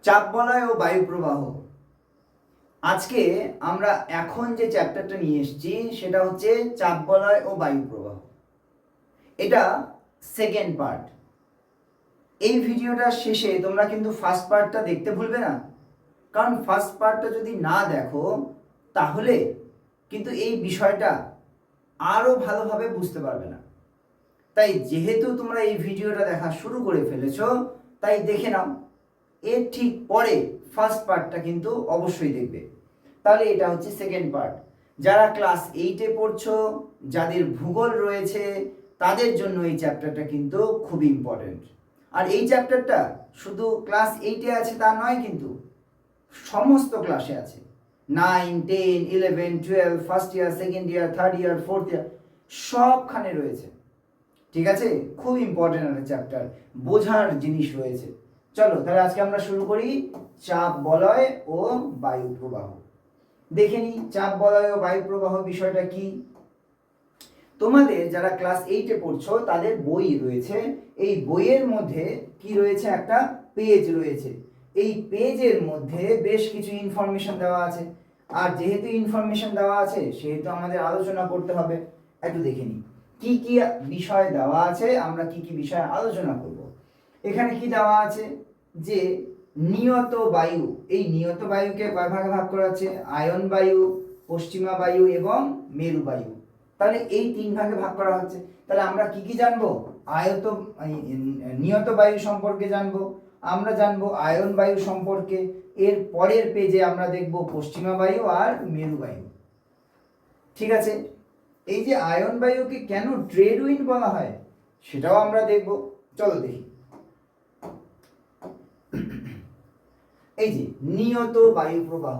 চাপ বলয় ও বায়ু প্রবাহ। আজকে আমরা এখন যে চ্যাপ্টারটা নিয়ে এসেছি সেটা হচ্ছে চাপ বলয় ও বায়ু প্রবাহ। এটা সেকেন্ড পার্ট। এই ভিডিওটার শেষে তোমরা কিন্তু ফার্স্ট পার্টটা দেখতে ভুলবে না, কারণ ফার্স্ট পার্টটা যদি না দেখো তাহলে কিন্তু এই বিষয়টা আরও ভালোভাবে বুঝতে পারবে না। তাই যেহেতু তোমরা এই ভিডিওটা দেখা শুরু করে ফেলেছো, তাই দেখে নাও, এর ঠিক পরে ফার্স্ট পার্টটা কিন্তু অবশ্যই দেখবে। তাহলে এটা হচ্ছে সেকেন্ড পার্ট। যারা ক্লাস 8-এ পড়ছো, যাদের ভূগোল রয়েছে, তাদের জন্য এই চ্যাপ্টারটা কিন্তু খুব ইম্পর্টেন্ট। আর এই চ্যাপ্টারটা শুধু ক্লাস 8-এ আছে তা নয়, কিন্তু সমস্ত ক্লাসে আছে। 9, 10, 11, 12, first year, second year, third year, fourth year, সবখানে রয়েছে। ঠিক আছে, খুব ইম্পর্টেন্ট একটা চ্যাপ্টার, বোঝার জিনিস রয়েছে। চলো তাহলে আজকে আমরা শুরু করি চাপ বলয় ও বায়ু প্রবাহ। দেখে নিই চাপ বলয় ও বায়ু প্রবাহ বিষয়টা কি। তোমাদের যারা ক্লাস 8-এ পড়ছো তাদের বই রয়েছে। এই বইয়ের মধ্যে কি রয়েছে, একটা পেজ রয়েছে। এই পেজের মধ্যে বেশ কিছু ইনফরমেশন দেওয়া আছে। আর যেহেতু ইনফরমেশন দেওয়া আছে সেহেতু আমাদের আলোচনা করতে হবে। একটু দেখে নিই কি কি বিষয় দেওয়া আছে, আমরা কি কি বিষয়ে আলোচনা করব। এখানে কি দেওয়া আছে যে নিয়ত বায়ু, এই নিয়ত বায়ুকে কয় ভাগে ভাগ করা আছে, আয়ন বায়ু, পশ্চিমা বায়ু এবং মেরু বায়ু। তাহলে এই 3 ভাগে ভাগ করা হচ্ছে। তাহলে আমরা কি কি জানবো, নিয়ত বায়ু সম্পর্কে জানবো, আমরা জানবো আয়ন বায়ু সম্পর্কে। এর পরের পেজে আমরা দেখব পশ্চিমা বায়ু আর মেরু বায়ু। ঠিক আছে, এই যে আয়ন বায়ুকে কেন ট্রেড উইন্ড বলা হয় সেটাও আমরা দেখব। চলো দেখি। এই যে নিয়ত বায়ু প্রবাহ,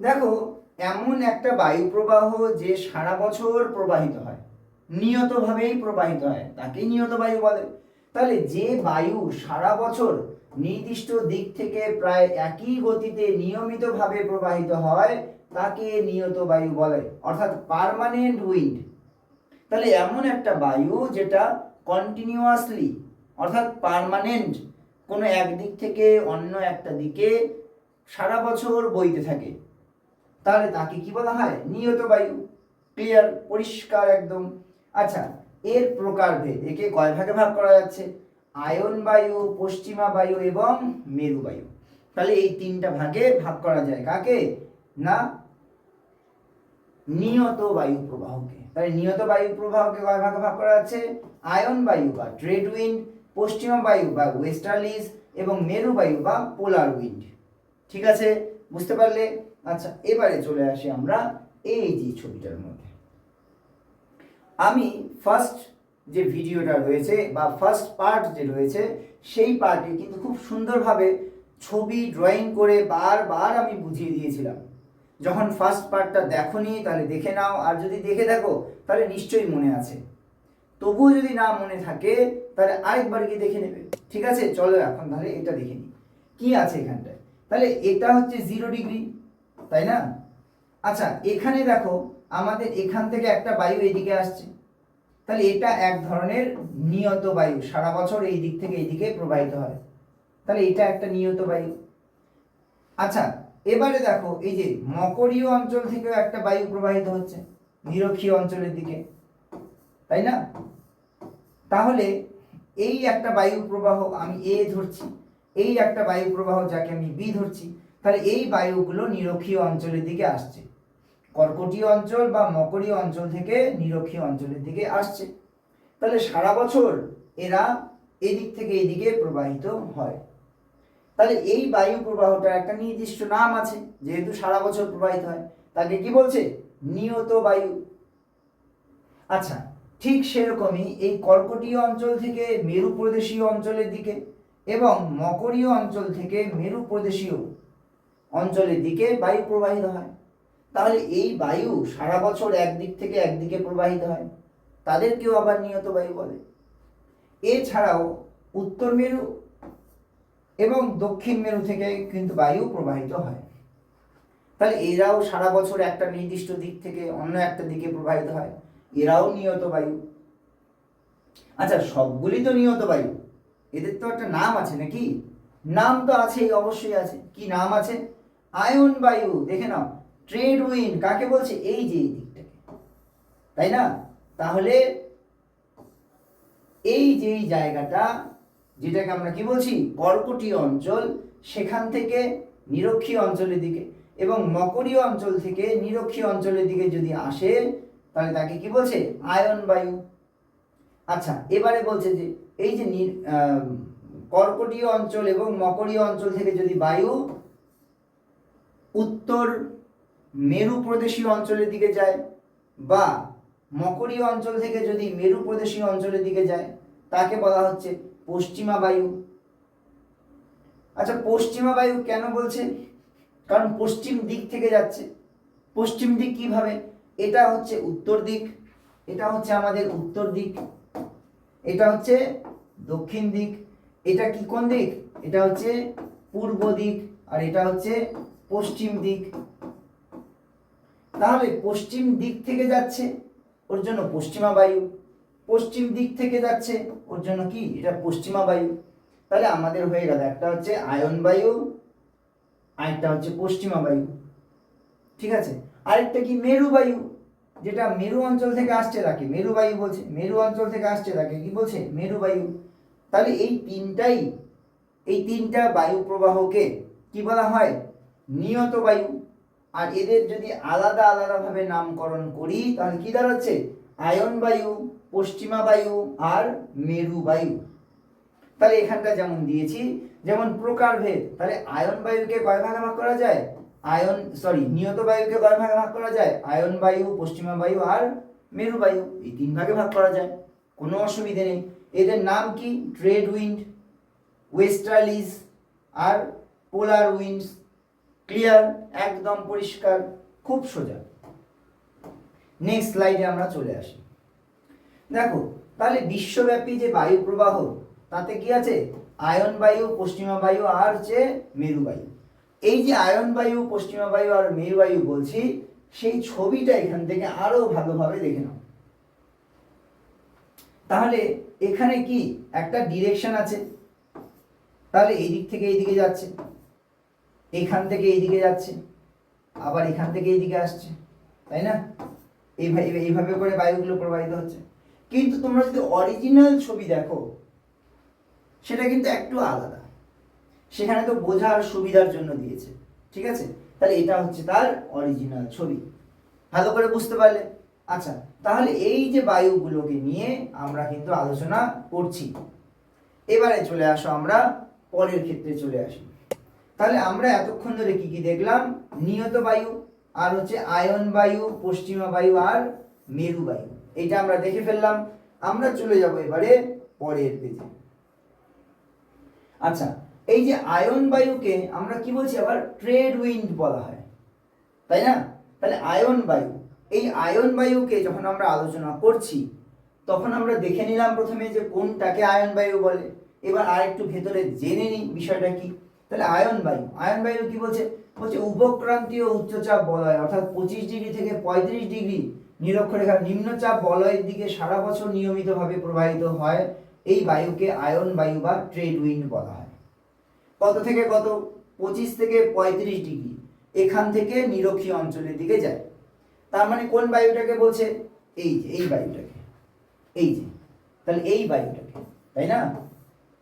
দেখো এমন একটা বায়ু প্রবাহ যে সারা বছর প্রবাহিত হয়, নিয়তভাবেই প্রবাহিত হয়, তাকেই নিয়ত বায়ু বলে। তাহলে যে বায়ু সারা বছর নির্দিষ্ট দিক থেকে প্রায় একই গতিতে নিয়মিতভাবে প্রবাহিত হয় তাকে নিয়ত বায়ু বলে, অর্থাৎ পার্মানেন্ট উইন্ড। তাহলে এমন একটা বায়ু যেটা কন্টিনিউয়াসলি অর্থাৎ পার্মানেন্ট কোনো এক দিক থেকে অন্য একটা দিকে সারা বছর বইতে থাকে, তাহলে তাকে কি বলা হয়, নিয়ত বায়ু। ক্লিয়ার, পরিষ্কার একদম। আচ্ছা, এর প্রকারভেদ, একে কয় ভাগে ভাগ করা যাচ্ছে, আয়ন বায়ু, পশ্চিমা বায়ু এবং মেরু বায়ু। তাহলে এই 3টা ভাগে ভাগ করা যায় কাকে না, নিয়ত বায়ু প্রবাহকে। তাহলে নিয়ত বায়ু প্রবাহকে কয় ভাগে ভাগ করা যাচ্ছে, আয়ন বায়ু বা ট্রেড উইন্ড, পশ্চিমা বায়ু বা ওয়েস্টার্লিজ এবং মেরু বায়ু বা পোলার উইন্ড। ঠিক আছে, বুঝতে পারলে? আচ্ছা, এবারে চলে আসি আমরা এই যে ছবিটার মধ্যে। আমি ফার্স্ট যে ভিডিওটা রয়েছে বা ফার্স্ট পার্ট যে রয়েছে সেই পার্টে কিন্তু খুব সুন্দরভাবে ছবি ড্রয়িং করে বারবার আমি বুঝিয়ে দিয়েছিলাম। যখন ফার্স্ট পার্টটা দেখোনি তাহলে দেখে নাও, আর যদি দেখে থাকো তাহলে নিশ্চয়ই মনে আছে। তবুও যদি না মনে থাকে তাহলে আরেকবার গিয়ে দেখে নেবে। ঠিক আছে, চলো এখন তাহলে এটা দেখে নিই কি আছে এখানটায়। তাহলে এটা হচ্ছে 0 ডিগ্রি, তাই না? আচ্ছা, এখানে দেখো আমাদের এখান থেকে একটা বায়ু এদিকে আসছে, তাহলে এটা এক ধরনের নিয়ত বায়ু, সারা বছর এই দিক থেকে এইদিকে প্রবাহিত হয়, তাহলে এটা একটা নিয়ত বায়ু। আচ্ছা, এবারে দেখো এই যে মকরীয় অঞ্চল থেকেও একটা বায়ু প্রবাহিত হচ্ছে নিরক্ষীয় অঞ্চলের দিকে, তাই না? তাহলে এই একটা বায়ু প্রবাহ আমি এ ধরছি, এই একটা বায়ু প্রবাহ যাকে আমি বি ধরছি, তাহলে এই বায়ুগুলো নিরক্ষীয় অঞ্চলের দিকে আসছে, কর্কটীয় অঞ্চল বা মকরীয় অঞ্চল থেকে নিরক্ষীয় অঞ্চলের দিকে আসছে। তাহলে সারা বছর এরা এদিক থেকে এইদিকে প্রবাহিত হয়। তাহলে এই বায়ু প্রবাহটার একটা নির্দিষ্ট নাম আছে, যেহেতু সারা বছর প্রবাহিত হয় তাকে কি বলছে, নিয়ত বায়ু। আচ্ছা, ঠিক সেরকমই এই কর্কটীয় অঞ্চল থেকে মেরু প্রদেশীয় অঞ্চলের দিকে এবং মকরীয় অঞ্চল থেকে মেরু প্রদেশীয় অঞ্চলের দিকে বায়ু প্রবাহিত হয়। তাহলে এই বায়ু সারা বছর একদিক থেকে একদিকে প্রবাহিত হয়, তাদেরকেও আবার নিয়ত বায়ু বলে। এছাড়াও উত্তর মেরু এবং দক্ষিণ মেরু থেকে কিন্তু বায়ু প্রবাহিত হয়, তাহলে এরাও সারা বছর একটা নির্দিষ্ট দিক থেকে অন্য একটা দিকে প্রবাহিত হয়, এরাও নিয়ত বায়ু। আচ্ছা, সবগুলি তো নিয়ত বায়ু, এদের তো একটা নাম আছে নাকি? নাম তো আছেই, অবশ্যই আছে। কি নাম আছে? আয়ন বায়ু। দেখে নাও, ট্রেড উইন্ড কাকে বলছে? এই যে এই দিকটাকে, তাই না? তাহলে এই যে এই জায়গাটা, যেটাকে আমরা কি বলছি, কর্কটীয় অঞ্চল, সেখান থেকে নিরক্ষীয় অঞ্চলের দিকে এবং মকরীয় অঞ্চল থেকে নিরক্ষীয় অঞ্চলের দিকে যদি আসে, তাহলে তাকে কি বলছে? আয়ন বায়ু। আচ্ছা, এবারে বলছে যে এই যে কর্কটীয় অঞ্চল এবং মকরীয় অঞ্চল থেকে যদি বায়ু উত্তর মেরু প্রদেশীয় অঞ্চলের দিকে যায়, বা মকরীয় অঞ্চল থেকে যদি মেরু প্রদেশীয় অঞ্চলের দিকে যায়, তাকে বলা হচ্ছে পশ্চিমা বায়ু। আচ্ছা, পশ্চিমা বায়ু কেন বলছে? কারণ পশ্চিম দিক থেকে যাচ্ছে। পশ্চিম দিক কিভাবে? এটা হচ্ছে উত্তর দিক, এটা হচ্ছে আমাদের উত্তর দিক, এটা হচ্ছে দক্ষিণ দিক, এটা কি কোন দিক? এটা হচ্ছে পূর্ব দিক, আর এটা হচ্ছে পশ্চিম দিক। তাহলে পশ্চিম দিক থেকে যাচ্ছে, ওর জন্য পশ্চিমা বায়ু। পশ্চিম দিক থেকে যাচ্ছে, ওর জন্য কি? এটা পশ্চিমা বায়ু। তাহলে আমাদের হয়ে গেল, একটা হচ্ছে আয়ন বায়ু, আরেকটা হচ্ছে পশ্চিমা বায়ু। ঠিক আছে? আরেকটা কি? মেরু বায়ু, যেটা মেরু অঞ্চল থেকে আসছে তাকে মেরু বায়ু বলছে। মেরু অঞ্চল থেকে আসছে তাকে কি বলছে? মেরু বায়ু। তাহলে এই তিনটা বায়ু প্রবাহকে কি বলা হয়? নিয়ত বায়ু। আর এদের যদি আলাদা আলাদাভাবে নামকরণ করি, তাহলে কি দাঁড়াচ্ছে? আয়ন বায়ু, পশ্চিমা বায়ু আর মেরু বায়ু। তাহলে এখানটা যেমন দিয়েছি, যেমন প্রকারভেদ, তাহলে আয়ন বায়ুকে কয় ভাগে ভাগ করা যায়? নিয়ত বায়ুকে কয় ভাগে ভাগ করা যায়? আয়ন বায়ু, পশ্চিমা বায়ু আর মেরু বায়ু, এই তিন ভাগে ভাগ করা যায়, কোনো অসুবিধে নেই। এদের নাম কি? ট্রেড উইন্ড, ওয়েস্টার্লিজ আর পোলার উইন্ডস। ক্লিয়ার? একদম পরিষ্কার, খুব সোজা। নেক্সট স্লাইডে আমরা চলে আসি। দেখো, তাহলে বিশ্বব্যাপী যে বায়ু প্রবাহ, তাতে কি আছে? আয়ন বায়ু, পশ্চিমা বায়ু আর হচ্ছে মেরু বায়ু। এই যে আয়ন বায়ু, পশ্চিমা বায়ু আর মেরু বায়ু বলছি, সেই ছবিটা এখান থেকে আরো ভালোভাবে দেখে নাও। তাহলে এখানে কি একটা ডিরেকশন আছে, তাহলে এই দিক থেকে এইদিকে যাচ্ছে, এখান থেকে এইদিকে যাচ্ছে, আবার এখান থেকে এইদিকে আসছে, তাই না? এইভাবে করে বায়ুগুলো প্রবাহিত হচ্ছে। কিন্তু তোমরা যদি অরিজিনাল ছবি দেখো, সেটা কিন্তু একটু আলাদা। সেখানে তো বোঝার সুবিধার জন্য দিয়েছে, ঠিক আছে? তাহলে এটা হচ্ছে তার অরিজিনাল ছবি। ভালো করে বুঝতে পারলে? আচ্ছা, তাহলে এই যে বায়ুগুলোকে নিয়ে আমরা কিন্তু আলোচনা করছি। এবারে চলে আসো, আমরা পরের ক্ষেত্রে চলে আসি। তাহলে আমরা এতক্ষণ ধরে কি কি দেখলাম? নিয়ত বায়ু, আর হচ্ছে আয়ন বায়ু, পশ্চিমা বায়ু আর মেরু বায়ু, এটা আমরা দেখে ফেললাম। আমরা চলে যাব এবারে পরের পেজে। আচ্ছা, এই যে আয়ন বায়ুকে আমরা কি বলছি? আবার ট্রেড উইন্ড বলা হয়, তাই না? তাহলে আয়ন বায়ু, এই আয়ন বায়ুকে যখন আমরা আলোচনা করছি, তখন আমরা দেখে নিলাম প্রথমে যে কোনটাকে আয়ন বায়ু বলে। এবার আরেকটু ভেতরে জেনে নিই বিষয়টা কি। তাহলে আয়ন বায়ু কি বলছে? বলছে উপক্রান্তীয় উচ্চচাপ বলয়, অর্থাৎ 25 ডিগ্রি থেকে 35 ডিগ্রি নিরক্ষরেখার নিম্নচাপ বলয়ের দিকে সারা বছর নিয়মিতভাবে প্রবাহিত হয় এই বায়ুকে আয়ন বায়ু বা ট্রেড উইন্ড বলা হয়। কত থেকে কত? 25 থেকে 35 ডিগ্রি এখান থেকে নিরক্ষীয় অঞ্চলের দিকে যায়। তার মানে কোন বায়ুটাকে বলছে? এই বায়ুটাকে, এই যে, তাহলে এই বায়ুটাকে, তাই না?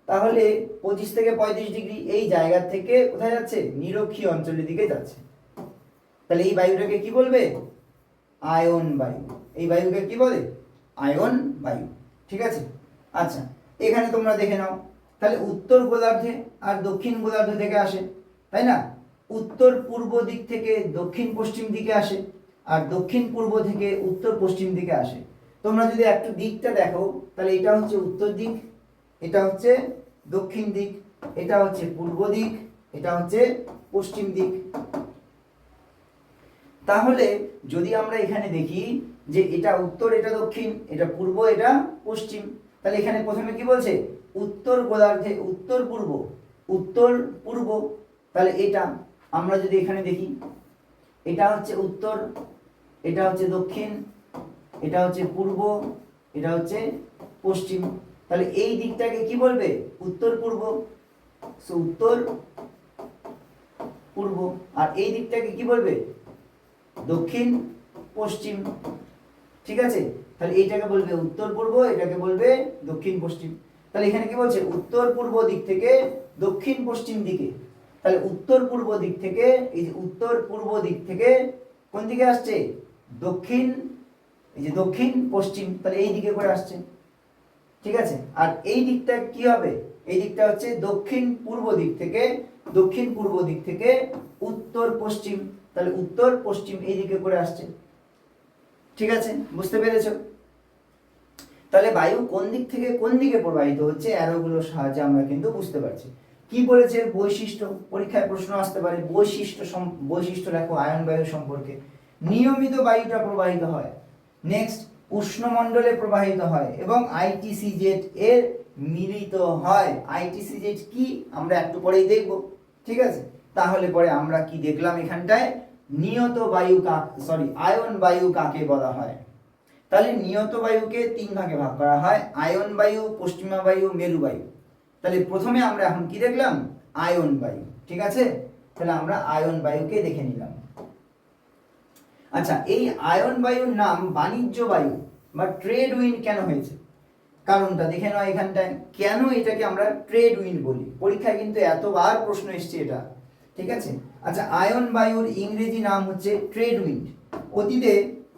তাহলে 25 থেকে 35 ডিগ্রি এই জায়গা থেকে কোথায় যাচ্ছে? নিরক্ষীয় অঞ্চলের দিকে যাচ্ছে। তাহলে এই বায়ুটাকে কি বলবে? আয়ন বায়ু। এই বায়ুকে কি বলে? আয়ন বায়ু। ঠিক আছে? আচ্ছা, এখানে তোমরা দেখে নাও, তাহলে উত্তর গোলার্ধে আর দক্ষিণ গোলার্ধ থেকে আসে, তাই না? উত্তর পূর্ব দিক থেকে দক্ষিণ পশ্চিম দিকে আসে, আর দক্ষিণ পূর্ব থেকে উত্তর পশ্চিম দিকে আসে। তোমরা যদি একটু দিকটা দেখো, তাহলে এটা হচ্ছে উত্তর দিক, এটা হচ্ছে দক্ষিণ দিক, এটা হচ্ছে পূর্ব দিক, এটা হচ্ছে পশ্চিম দিক। তাহলে যদি আমরা এখানে দেখি যে এটা উত্তর, এটা দক্ষিণ, এটা পূর্ব, এটা পশ্চিম, তাহলে এখানে প্রথমে কি বলছে? উত্তর গোলার্ধে উত্তর পূর্ব। তাহলে এটা আমরা যদি এখানে দেখি, এটা হচ্ছে উত্তর, এটা হচ্ছে দক্ষিণ, এটা হচ্ছে পূর্ব, এটা হচ্ছে পশ্চিম। তাহলে এই দিকটাকে কি বলবে? উত্তর পূর্ব। সো উত্তর পূর্ব। আর এই দিকটাকে কি বলবে? দক্ষিণ পশ্চিম। ঠিক আছে, তাহলে এইটাকে বলবে উত্তর পূর্ব, এটাকে বলবে দক্ষিণ পশ্চিম। তাহলে এখানে কি বলছে? উত্তর পূর্ব দিক থেকে দক্ষিণ পশ্চিম দিকে। তাহলে উত্তর পূর্ব দিক থেকে, এই যে উত্তর পূর্ব দিক থেকে কোন দিকে আসছে? দক্ষিণ, এই যে দক্ষিণ পশ্চিম, তাহলে এই দিকে করে আসছে। ঠিক আছে, আর এই দিকটা কি হবে? এই দিকটা হচ্ছে দক্ষিণ পূর্ব দিক থেকে, দক্ষিণ পূর্ব দিক থেকে উত্তর পশ্চিম, তাহলে উত্তর পশ্চিম এই দিকে করে আসছে। ঠিক আছে, বুঝতে পেরেছো? তাহলে বায়ু কোন দিক থেকে কোন দিকে প্রবাহিত হচ্ছে অ্যারোগুলোর সাহায্যে আমরা কিন্তু বুঝতে পারছি। কি বলেছে? বৈশিষ্ট্য, পরীক্ষায় প্রশ্ন আসতে পারে বৈশিষ্ট্য লেখো আয়ন বায়ু সম্পর্কে। নিয়মিত বায়ুটা প্রবাহিত হয়, নেক্সট উষ্ণমণ্ডলে প্রবাহিত হয় এবং আইটিসিজেড এর মিলিত হয়। আইটিসিজেড কি আমরা একটু পরেই দেখব। ঠিক আছে, তাহলে পরে আমরা কি দেখলাম এখানটায়? নিয়ত বায়ু আয়ন বায়ু কাকে বলা হয়? তাহলে নিয়ত বায়ুকে তিন ভাগে ভাগ করা হয়, আয়ন বায়ু, পশ্চিমা বায়ু, মেরু বায়ু। তাহলে প্রথমে আমরা এখন কি দেখলাম? আয়ন বায়ু। ঠিক আছে, তাহলে আমরা আয়ন বায়ুকে দেখে নিলাম। আচ্ছা, এই আয়ন বায়ুর নাম বাণিজ্য বায়ু বা ট্রেড উইন্ড কেন হয়েছে? কারণটা দেখে নাও এখানটায়। কেন এটাকে আমরা ট্রেড উইন্ড বলি? পরীক্ষায় কিন্তু এতবার প্রশ্ন এসছে এটা। ঠিক আছে, আচ্ছা, আয়ন বায়ুর ইংরেজি নাম হচ্ছে ট্রেড উইন্ড। অতীতে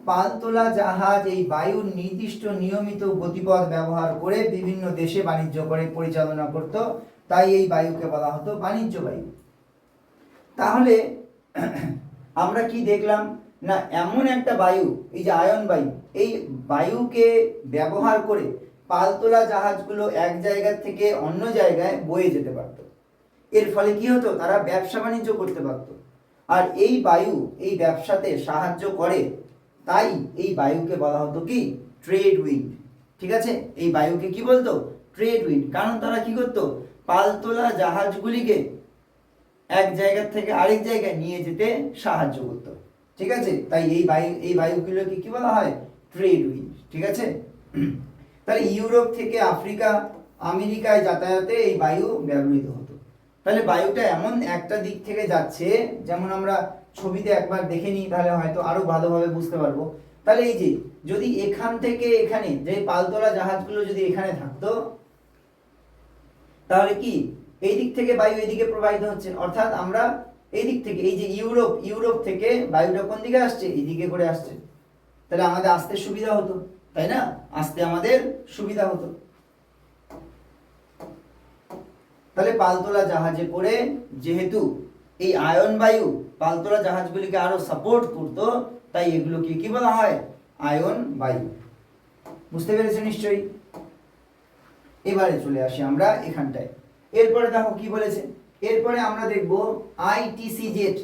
পালতোলা জাহাজ এই বায়ুর নির্দিষ্ট নিয়মিত গতিপথ ব্যবহার করে বিভিন্ন দেশে বাণিজ্য করে পরিচালনা করত, তাই এই বায়ুকে বলা হতো বাণিজ্য বায়ু। তাহলে আমরা কি দেখলাম না, এমন একটা বায়ু, এই যে আয়ন বায়ু, এই বায়ুকে ব্যবহার করে পালতোলা জাহাজগুলো এক জায়গা থেকে অন্য জায়গায় বয়ে যেতে পারত। এর ফলে কি হতো? তারা ব্যবসা বাণিজ্য করতে পারত। আর এই বায়ু এই ব্যবসাতে সাহায্য করে, তাই এই বায়ুকে বলা হতো কি? Trade wind. ঠিক আছে, এই বায়ুকে কি বলতো? Trade wind. কারণ তারা কি করতো? পালতোলা জাহাজগুলিকে এক জায়গা থেকে আরেক জায়গায় নিয়ে যেতে সাহায্য করতো। ঠিক আছে, তাই এই বায়ুগুলোকে কি বলা হয়? Trade wind. ঠিক আছে, তাহলে ইউরোপ থেকে আফ্রিকা, আমেরিকায় যাতায়াতে এই বায়ু ব্যবহৃত হতো। তাহলে বায়ুটা এমন একটা দিক থেকে যাচ্ছে, যেমন আমরা ছবিতে একবার দেখে নিই, তাহলে হয়তো আরো ভালোভাবে বুঝতে পারবো। তাহলে এই যে যদি এখান থেকে এখানে যে পালতোলা জাহাজগুলো যদি এখানে থাকতো, তাহলে কি এই দিক থেকে বায়ু এদিকে প্রবাহিত হচ্ছে, অর্থাৎ আমরা এই দিক থেকে, এই যে ইউরোপ থেকে বায়ুটা কোন দিকে আসছে? এইদিকে করে আসছে। তাহলে আমাদের আসতে সুবিধা হতো, তাই না? আসতে আমাদের সুবিধা হতো। তাহলে পালতোলা জাহাজে করে যেহেতু এই আয়ন বায়ু পালতোলা জাহাজগুলিকে আরো সাপোর্ট করতো, তাই এগুলোকে কি বলা হয়? আয়ন বায়ু। বুঝতে পেরেছো নিশ্চয়ই? এবারে চলে আসি আমরা এখানটায়। এরপরে দেখো কি বলেছে। এরপরে আমরা দেখব আইটিসিজেড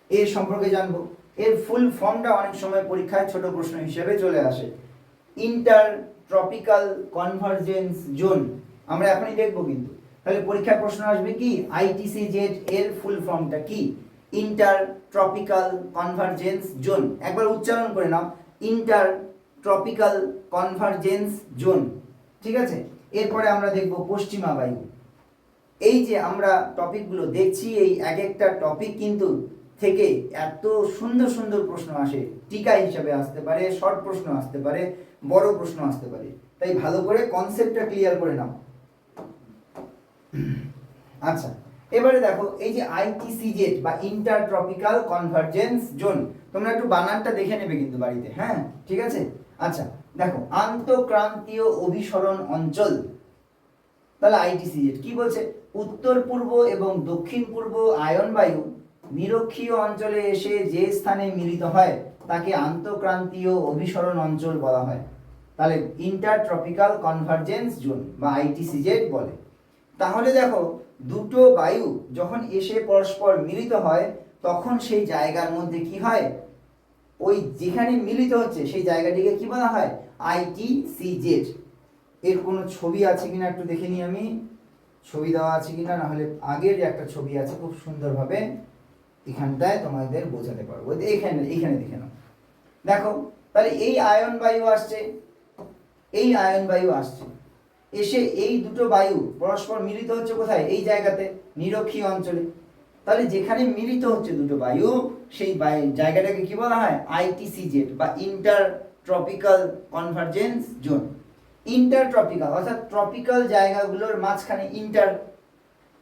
এর সম্পর্কে জানবো। এর ফুল ফর্মটা অনেক সময় পরীক্ষায় ছোট প্রশ্ন হিসেবে চলে আসে। ইন্টার ট্রপিক্যাল কনভারজেন্স জোন, আমরা এখনই দেখবো কিন্তু। তাহলে পরীক্ষায় প্রশ্ন আসবে কি? আইটিসিজেড এর ফুল ফর্মটা কি? Inter tropical convergence zone. একবার উচ্চারণ করে নাও, ইন্টার ট্রপিক্যাল কনভারজেন্স জোন। ঠিক আছে, এরপরে আমরা দেখব পশ্চিমা বায়ু। এই যে আমরা টপিকগুলো দেখছি, এই এক একটা টপিক কিন্তু থেকে এত সুন্দর সুন্দর প্রশ্ন আসে। টিকা হিসাবে আসতে পারে, শর্ট প্রশ্ন আসতে পারে, বড় প্রশ্ন আসতে পারে। তাই ভালো করে কনসেপ্টটা ক্লিয়ার করে নাও। আচ্ছা, এবারে দেখো এই যে আইটিসিজেড বা ইন্টার ট্রপিক্যাল কনভারজেন্স জোন, তোমরা একটু বানানটা দেখে নেবে কিন্তু বাড়িতে, হ্যাঁ? ঠিক আছে, আচ্ছা দেখো, আন্তঃক্রান্তীয় অভিসরণ অঞ্চল। তাহলে আইটিসিজেড কি বলছে? উত্তর পূর্ব এবং দক্ষিণ পূর্ব আয়ন বায়ু নিরক্ষীয় অঞ্চলে এসে যে স্থানে মিলিত হয় তাকে আন্তঃক্রান্তীয় অভিসরণ অঞ্চল বলা হয়। তাহলে ইন্টার ট্রপিক্যাল কনভারজেন্স জোন বা আইটিসিজেড বলে। তাহলে দেখো, দুটো বায়ু যখন এসে পরস্পর মিলিত হয়, তখন সেই জায়গার মধ্যে কি হয়? ওই যেখানে মিলিত হচ্ছে সেই জায়গাটিকে কি বলা হয়? আইটিসিজেড। এর কোনো ছবি আছে কিনা একটু দেখে নিই আমি, ছবি দেওয়া আছে কিনা, না হলে আগের একটা ছবি আছে খুব সুন্দরভাবে এখানটায় তোমাদের বোঝাতে পারবো। এখানে দেখে নাও। দেখো, তাহলে এই আয়ন বায়ু আসছে, এই আয়ন বায়ু আসছে, এসে এই দুটো বায়ু পরস্পর মিলিত হচ্ছে কোথায়? এই জায়গাতে, নিরক্ষীয় অঞ্চলে। তাহলে যেখানে মিলিত হচ্ছে দুটো বায়ু, সেই জায়গাটাকে কি বলা হয়? আইটিসিজেড বা inter tropical convergence zone. Inter tropical অর্থাৎ ট্রপিক্যাল জায়গাগুলোর মাঝখানে ইন্টার,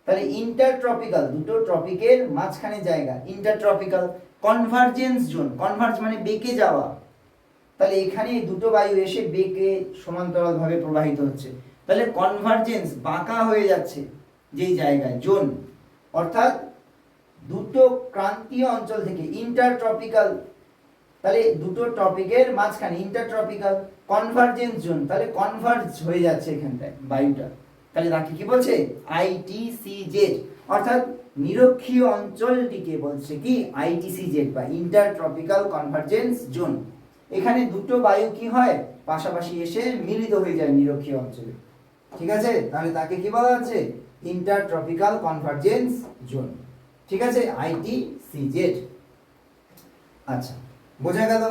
তাহলে ইন্টার ট্রপিক্যাল দুটো ট্রপিকের মাঝখানে জায়গা, inter tropical convergence zone. Converge মানে বেঁকে যাওয়া, তাহলে এখানে দুটো বায়ু এসে বেঁকে সমান্তরালভাবে প্রবাহিত হচ্ছে, তাহলে কনভার্জেন্স বাঁকা হয়ে যাচ্ছে যেই জায়গায়, জোন অর্থাৎ দুটো ক্রান্তীয় অঞ্চল থেকে ইন্টার ট্রপিক্যাল, তাহলে দুটো টপিকের মাঝখানে ইন্টার ট্রপিক্যাল কনভার্জেন্স জোন, তাহলে কনভার্জ হয়ে যাচ্ছে এখানটায় বায়ুটা, তাহলে তাকে কি বলছে? আইটিসিজেড, অর্থাৎ নিরক্ষীয় অঞ্চলটিকে বলছে কি? আইটিসিজেড বা ইন্টার ট্রপিক্যাল কনভার্জেন্স জোন। এখানে দুটো বায়ু কি হয়? পাশাপাশি এসে মিলিত হয়ে যায় নিরক্ষীয় অঞ্চলে, ঠিক আছে? তাহলে তাকে কি বলা হচ্ছে? ইন্টার ট্রপিক্যাল কনভার্জেন্স জোন, ঠিক আছে? আইটিসিজেড। আচ্ছা, বোঝা গেল?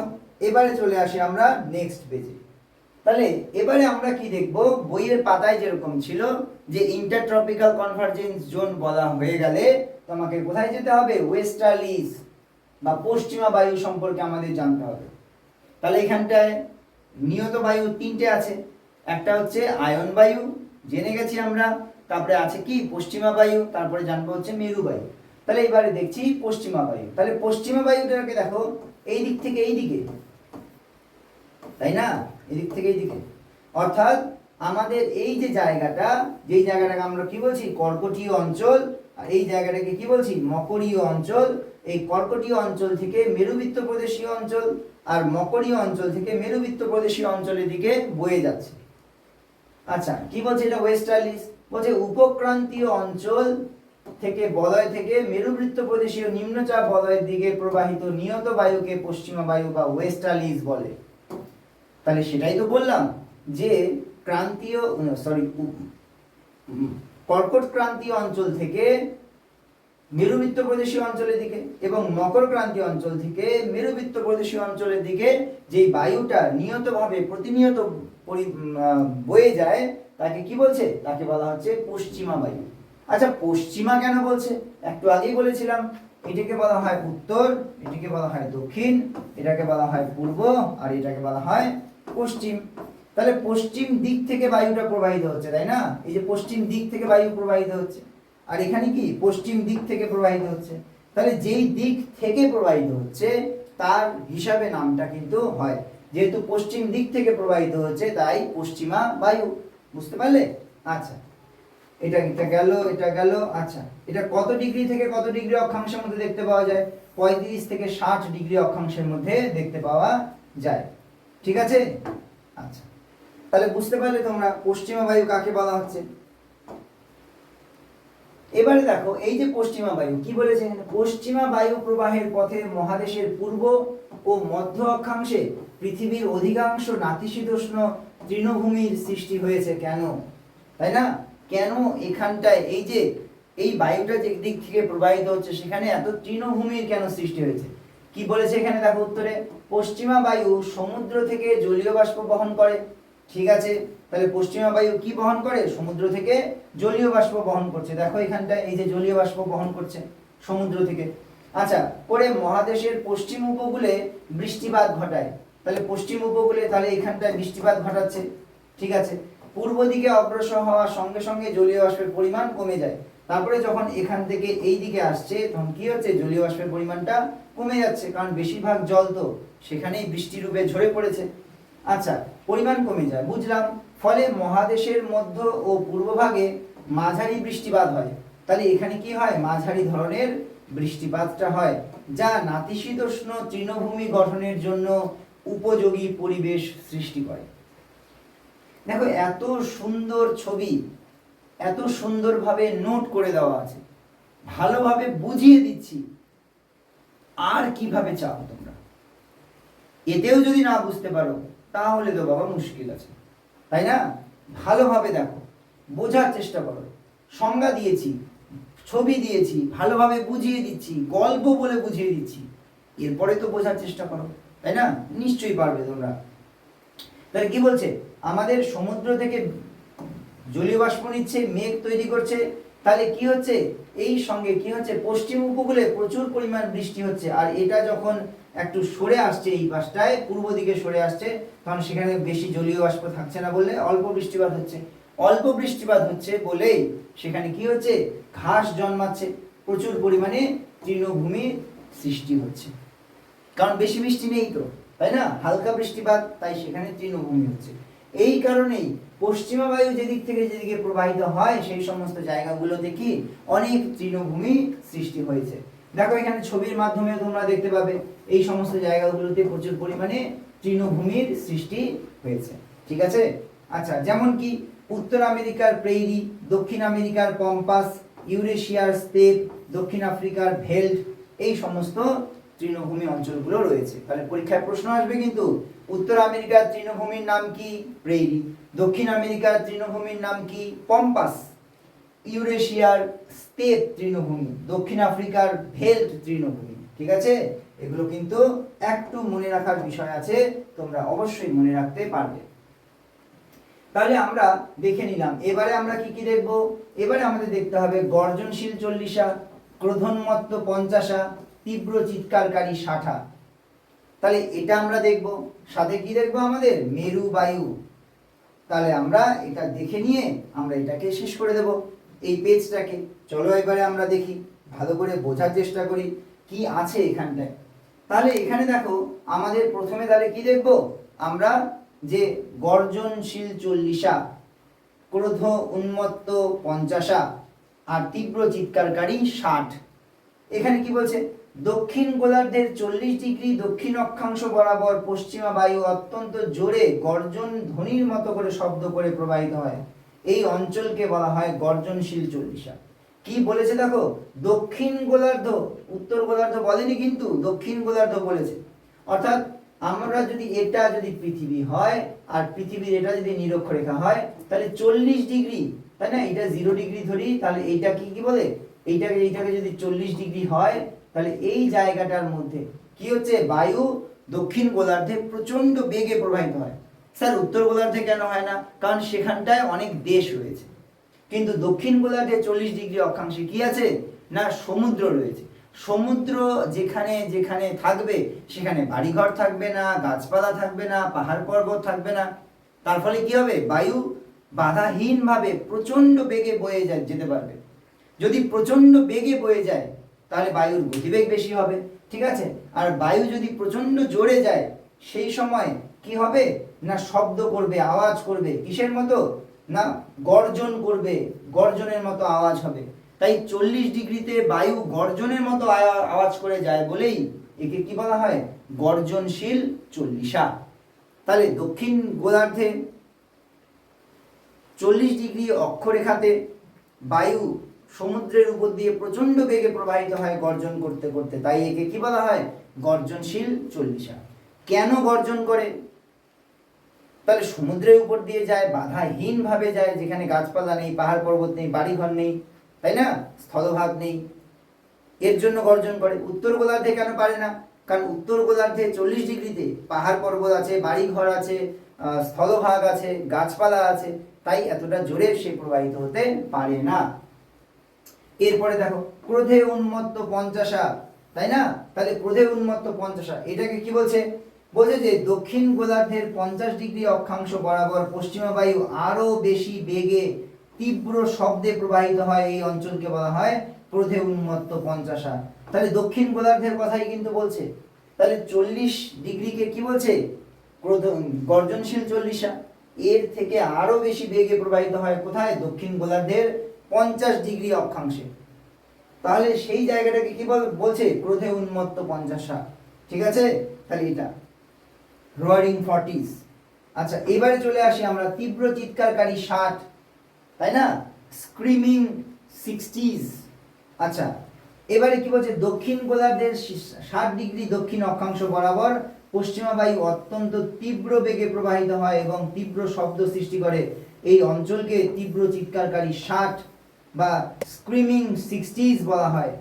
এবারে চলে আসি আমরা নেক্সট পেজে। তাহলে এবারে আমরা কি দেখব? বইয়ের পাতায় যেরকম ছিল যে ইন্টার ট্রপিক্যাল কনভার্জেন্স জোন বলা হয়ে গেলে তোমাকে কোথায় যেতে হবে? ওয়েস্টার্লিজ বা পশ্চিমা বায়ু সম্পর্কে আমাদের জানতে হবে। তাহলে এখানটায় নিয়ত বায়ু তিনটে আছে, একটা হচ্ছে আয়ন বায়ু, জেনে গেছি আমরা, তারপরে আছে কি? পশ্চিমা বায়ু, তারপরে জানবো হচ্ছে মেরু বায়ু। তাহলে এবারে দেখছি পশ্চিমা বায়ু। তাহলে পশ্চিমা বায়ুটাকে দেখো এই দিক থেকে এই দিকে, তাই না? এদিক থেকে এইদিকে, অর্থাৎ আমাদের এই যে জায়গাটা, যেই জায়গাটাকে আমরা কি বলছি? কর্কটীয় অঞ্চল, আর এই জায়গাটাকে কি বলছি? মকরীয় অঞ্চল। এই কর্কটীয় অঞ্চল থেকে মেরুবৃত্ত প্রদেশীয় অঞ্চল, আর মকরীয় অঞ্চল থেকে মেরুবৃত্ত প্রদেশীয় অঞ্চলের দিকে বয়ে যাচ্ছে। আচ্ছা, কি বলছে এটা? ওয়েস্টার্লিজ বলছে উপক্রান্তীয় অঞ্চল থেকে বলয় থেকে মেরুবৃত্ত প্রদেশীয় নিম্নচাপ বলয়ের দিকে প্রবাহিত নিয়ত বায়ুকে পশ্চিমা বায়ু বা ওয়েস্টার্লিজ বলে। তাহলে সেটাই তো বললাম যে ক্রান্তীয় কর্কট ক্রান্তীয় অঞ্চল থেকে মেরুবৃত্ত প্রদেশীয় অঞ্চলের দিকে এবং মকর ক্রান্তীয় অঞ্চল থেকে মেরুবৃত্ত প্রদেশীয় অঞ্চলের দিকে যেই বায়ুটা নিয়তভাবে প্রতিনিয়ত বয়ে যায় তাকে কি বলছে? তাকে বলা হচ্ছে পশ্চিমা বায়ু। আচ্ছা, পশ্চিমা কেন বলছে? একটু আগেই বলেছিলাম, এটাকে বলা হয় উত্তর, এটাকে বলা হয় দক্ষিণ, এটাকে বলা হয় পূর্ব, আর এটাকে বলা হয় পশ্চিম। তাহলে পশ্চিম দিক থেকে বায়ুটা প্রবাহিত হচ্ছে, তাই না? এই যে পশ্চিম দিক থেকে বায়ু প্রবাহিত হচ্ছে, আর এখানে কি? পশ্চিম দিক থেকে প্রবাহিত হচ্ছে। তাহলে যেই দিক থেকে প্রবাহিত হচ্ছে তার হিসাবে নামটা কিন্তু হয়, যেহেতু পশ্চিম দিক থেকে প্রবাহিত হচ্ছে তাই পশ্চিমা বায়ু। বুঝতে পারলে? আচ্ছা, এটা গেল, এটা গেল। আচ্ছা, এটা কত ডিগ্রি থেকে কত ডিগ্রি অক্ষাংশের মধ্যে দেখতে পাওয়া যায়? 35 থেকে 60 ডিগ্রি অক্ষাংশের মধ্যে দেখতে পাওয়া যায়, ঠিক আছে? আচ্ছা, তাহলে বুঝতে পারলে তোমরা পশ্চিমা বায়ু কাকে বলা হচ্ছে। এবারে দেখো এই যে পশ্চিমা বায়ু কি বলেছে? পশ্চিমা বায়ু প্রবাহের পথে মহাদেশের পূর্ব ও মধ্য অক্ষাংশে পৃথিবীর অধিকাংশ নাতিশীতোষ্ণ তৃণভূমির সৃষ্টি হয়েছে। কেন? তাই না? কেন এখানটায় এই যে এই বায়ুটা যে দিক থেকে প্রবাহিত হচ্ছে সেখানে এত তৃণভূমির কেন সৃষ্টি হয়েছে? কি বলেছে এখানে দেখো উত্তরে? পশ্চিমা বায়ু সমুদ্র থেকে জলীয় বাষ্প বহন করে, ঠিক আছে? তাহলে পশ্চিমা বায়ু কি বহন করে? সমুদ্র থেকে জলীয় বাষ্প বহন করছে। দেখো এখানটায় এই যে জলীয় বাষ্প বহন করছে সমুদ্র থেকে। আচ্ছা, পরে মহাদেশের পশ্চিম উপকূলে বৃষ্টিপাত ঘটায়। তাহলে পশ্চিম উপকূলে তাহলে এখানটায় বৃষ্টিপাত ঘটাচ্ছে, ঠিক আছে? পূর্ব দিকে অগ্রসর হওয়ার সঙ্গে সঙ্গে জলীয় বাষ্পের পরিমাণ কমে যায়। তারপরে যখন এখান থেকে এই দিকে আসছে তখন কি হচ্ছে? জলীয় বাষ্পের পরিমাণটা কমে যাচ্ছে, কারণ বেশিরভাগ জল তো সেখানেই বৃষ্টি রূপে ঝরে পড়েছে। আচ্ছা, পরিমাণ কমে যায়, বুঝলাম। ফলে মহাদেশের মধ্য ও পূর্বভাগে মাঝারি বৃষ্টিপাত হয়। তাহলে এখানে কি হয়? মাঝারি ধরনের বৃষ্টিপাতটা হয়, যা নাতিশীতোষ্ণ তৃণভূমি গঠনের জন্য উপযোগী পরিবেশ সৃষ্টি করে। দেখো এত সুন্দর ছবি, এত সুন্দরভাবে নোট করে দেওয়া আছে, ভালোভাবে বুঝিয়ে দিচ্ছি, আর কিভাবে চাও তোমরা? এতেও যদি না বুঝতে পারো তাহলে তো বাবা মুশকিল আছে, তাই না? ভালোভাবে দেখো, বোঝার চেষ্টা করো। সংজ্ঞা দিয়েছি, ছবি দিয়েছি, ভালোভাবে বুঝিয়ে দিচ্ছি, গল্প বলে বুঝিয়ে দিচ্ছি, এরপরে তো বোঝার চেষ্টা করো, তাই না? নিশ্চয়ই পারবে তোমরা। তাহলে কি বলছে? আমাদের সমুদ্র থেকে জলীয় বাষ্প নিচ্ছে, মেঘ তৈরি করছে, তাহলে কি হচ্ছে এই সঙ্গে কি হচ্ছে পশ্চিম উপকূলে প্রচুর পরিমাণ বৃষ্টি হচ্ছে, আর এটা যখন একটু সরে আসছে এই পাশটায় পূর্ব দিকে সরে আসছে তখন সেখানে বেশি জলীয় বাষ্প থাকছে না বলে অল্প বৃষ্টিপাত হচ্ছে। অল্প বৃষ্টিপাত হচ্ছে বলেই সেখানে কি হচ্ছে ঘাস জন্মাচ্ছে, প্রচুর পরিমাণে তৃণভূমির সৃষ্টি হচ্ছে, কারণ বেশি বৃষ্টি নেই তো, তাই না, হালকা বৃষ্টিপাত, তাই সেখানে তৃণভূমি হচ্ছে। এই কারণেই পশ্চিমা বায়ু যেদিক থেকে যেদিকে প্রবাহিত হয় সেই সমস্ত জায়গাগুলোতে কি অনেক তৃণভূমি সৃষ্টি হয়েছে। দেখো এখানে ছবির মাধ্যমে তোমরা দেখতে পাবে এই সমস্ত জায়গাগুলোতে প্রচুর পরিমাণে তৃণভূমির সৃষ্টি হয়েছে। ঠিক আছে, আচ্ছা, যেমন কি উত্তর আমেরিকার প্রেইরি, দক্ষিণ আমেরিকার পম্পাস, ইউরেশিয়ার স্টেপ, দক্ষিণ আফ্রিকার ভেল্ট, এই সমস্ত তৃণভূমি অঞ্চলগুলো রয়েছে। তাহলে পরীক্ষায় প্রশ্ন আসবে কিন্তু উত্তর আমেরিকার তৃণভূমির নাম কি? প্রেইরি। দক্ষিণ আমেরিকার তৃণভূমির নাম কি? পম্পাস। ইউরেশিয়ার স্টেপ তৃণভূমি, দক্ষিণ আফ্রিকার ভেল্ট তৃণভূমি। ঠিক আছে, এগুলো কিন্তু একটু মনে রাখার বিষয় আছে, তোমরা অবশ্যই মনে রাখতে পারবে। তাহলে আমরা দেখে নিলাম, এবারে আমরা কি কি দেখব? এবারে আমাদের দেখতে হবে গর্জনশীল 40, ক্রোধোন্মত্ত 50, তীব্র চিৎকারকারী 60। তাহলে এটা আমরা দেখব, সাথে কি দেখব আমাদের মেরু বায়ু। তাহলে আমরা এটা দেখে নিয়ে আমরা এটাকে শেষ করে দেব এই পেজটাকে। চলো এবারে আমরা দেখি, ভালো করে বোঝার চেষ্টা করি কি আছে এখানটায়। তাহলে এখানে দেখো আমাদের প্রথমে তাহলে কি দেখব আমরা, যে গর্জনশীল 40, ক্রোধ উন্মত্ত 50 আর তীব্র চিৎকারকারী 60। এখানে কি বলছে? দক্ষিণ গোলার্ধের 40 ডিগ্রি দক্ষিণ অক্ষাংশ বরাবর পশ্চিমা বায়ু অত্যন্ত জোরে গর্জন ধ্বনির মতো করে শব্দ করে প্রবাহিত হয়, এই অঞ্চলকে বলা হয় গর্জনশীল 40। কি বলেছে দেখো, দক্ষিণ গোলার্ধ, উত্তর গোলার্ধ বলেনি কিন্তু, দক্ষিণ গোলার্ধ বলেছে। অর্থাৎ আমরা যদি এটা যদি পৃথিবী হয় আর পৃথিবীর এটা যদি নিরক্ষরেখা হয় তাহলে 40 ডিগ্রি, তাই না, এটা 0 ডিগ্রি ধরি, তাহলে এইটা কি বলে, এইটাকে যদি 40 ডিগ্রি হয় তাহলে এই জায়গাটার মধ্যে কি হচ্ছে, বায়ু দক্ষিণ গোলার্ধে প্রচন্ড বেগে প্রবাহিত হয়। স্যার উত্তর গোলার্ধে কেন হয় না? কারণ সেখানটায় অনেক দেশ রয়েছে, কিন্তু দক্ষিণ গোলার্ধে 40 ডিগ্রি অক্ষাংশে কি আছে না, সমুদ্র রয়েছে। সমুদ্র যেখানে যেখানে থাকবে সেখানে বাড়িঘর থাকবে না, গাছপালা থাকবে না, পাহাড় পর্বত থাকবে না। তার ফলে কি হবে, বায়ু বাধাহীনভাবে প্রচন্ড বেগে বয়ে যেতে পারবে। যদি প্রচন্ড বেগে বয়ে যায় তাহলে বায়ুর গতিবেগ বেশি হবে, ঠিক আছে। আর বায়ু যদি প্রচন্ড জোরে যায় সেই সময় কি হবে না, শব্দ করবে, আওয়াজ করবে, কিসের মতো না, গর্জন করবে, গর্জনের মতো আওয়াজ হবে। তাই 40 ডিগ্রিতে বায়ু গর্জনের মতো আওয়াজ করে যায় বলেই একে কি বলা হয়, গর্জনশীল 40। তাহলে দক্ষিণ গোলার্ধে 40 ডিগ্রি অক্ষরেখাতে বায়ু সমুদ্রের উপর দিয়ে প্রচন্ড বেগে প্রবাহিত হয় গর্জন করতে করতে, তাই একে কি বলা হয়, গর্জনশীল 40। কেন গর্জন করে? তাহলে সমুদ্রের উপর দিয়ে যায়, বাধাহীন ভাবে যায়, যেখানে গাছপালা নেই, পাহাড় পর্বত নেই, বাড়িঘর নেই, তাই না, স্থলভাগ নেই, এর জন্য গর্জন করে। উত্তর গোলার্ধে কেন পারে না? কারণ উত্তর গোলার্ধে 40 ডিগ্রিতে পাহাড় পর্বত আছে, বাড়িঘর আছে, স্থলভাগ আছে, গাছপালা আছে, তাই এতটা জোরে সে প্রবাহিত হতে পারে না। এরপরে দেখো ক্রোধে উন্মত্ত 50, তাই না, তাহলে ক্রোধে উন্মত্ত 50 এটাকে কি বলছে, বলছে যে দক্ষিণ গোলার্ধের 50 ডিগ্রি অক্ষাংশ বরাবর পশ্চিমা বায়ু আরো বেশি বেগে তীব্র শব্দে প্রবাহিত হয়, এই অঞ্চলকে বলা হয় ক্রোধে উন্মত্ত 50। তাহলে দক্ষিণ গোলার্ধের কথাই কিন্তু বলছে। তাহলে 40 ডিগ্রিকে কি বলছে, গর্জনশীল 40। এর থেকে আরো বেশি বেগে প্রবাহিত হয় কোথায়, দক্ষিণ গোলার্ধের 50 ডিগ্রি অক্ষাংশে। তাহলে সেই জায়গাটাকে কি বলছে, ক্রোধে উন্মত্ত 50। ঠিক আছে, তাহলে এটা রোয়ারিং 40s। আচ্ছা, এবারে চলে আসি আমরা তীব্র চিৎকারকারী 60, তাই না, স্ক্রিমিং 60s। আচ্ছা, এবারে কি বলছে, দক্ষিণ গোলার্ধের 60 ডিগ্রি দক্ষিণ অক্ষাংশ বরাবর পশ্চিমা বায়ু অত্যন্ত তীব্র বেগে প্রবাহিত হয় এবং তীব্র শব্দ সৃষ্টি করে, এই অঞ্চলকে তীব্র চিৎকারকারী 60 বা স্ক্রিমিং 60s বলা হয়।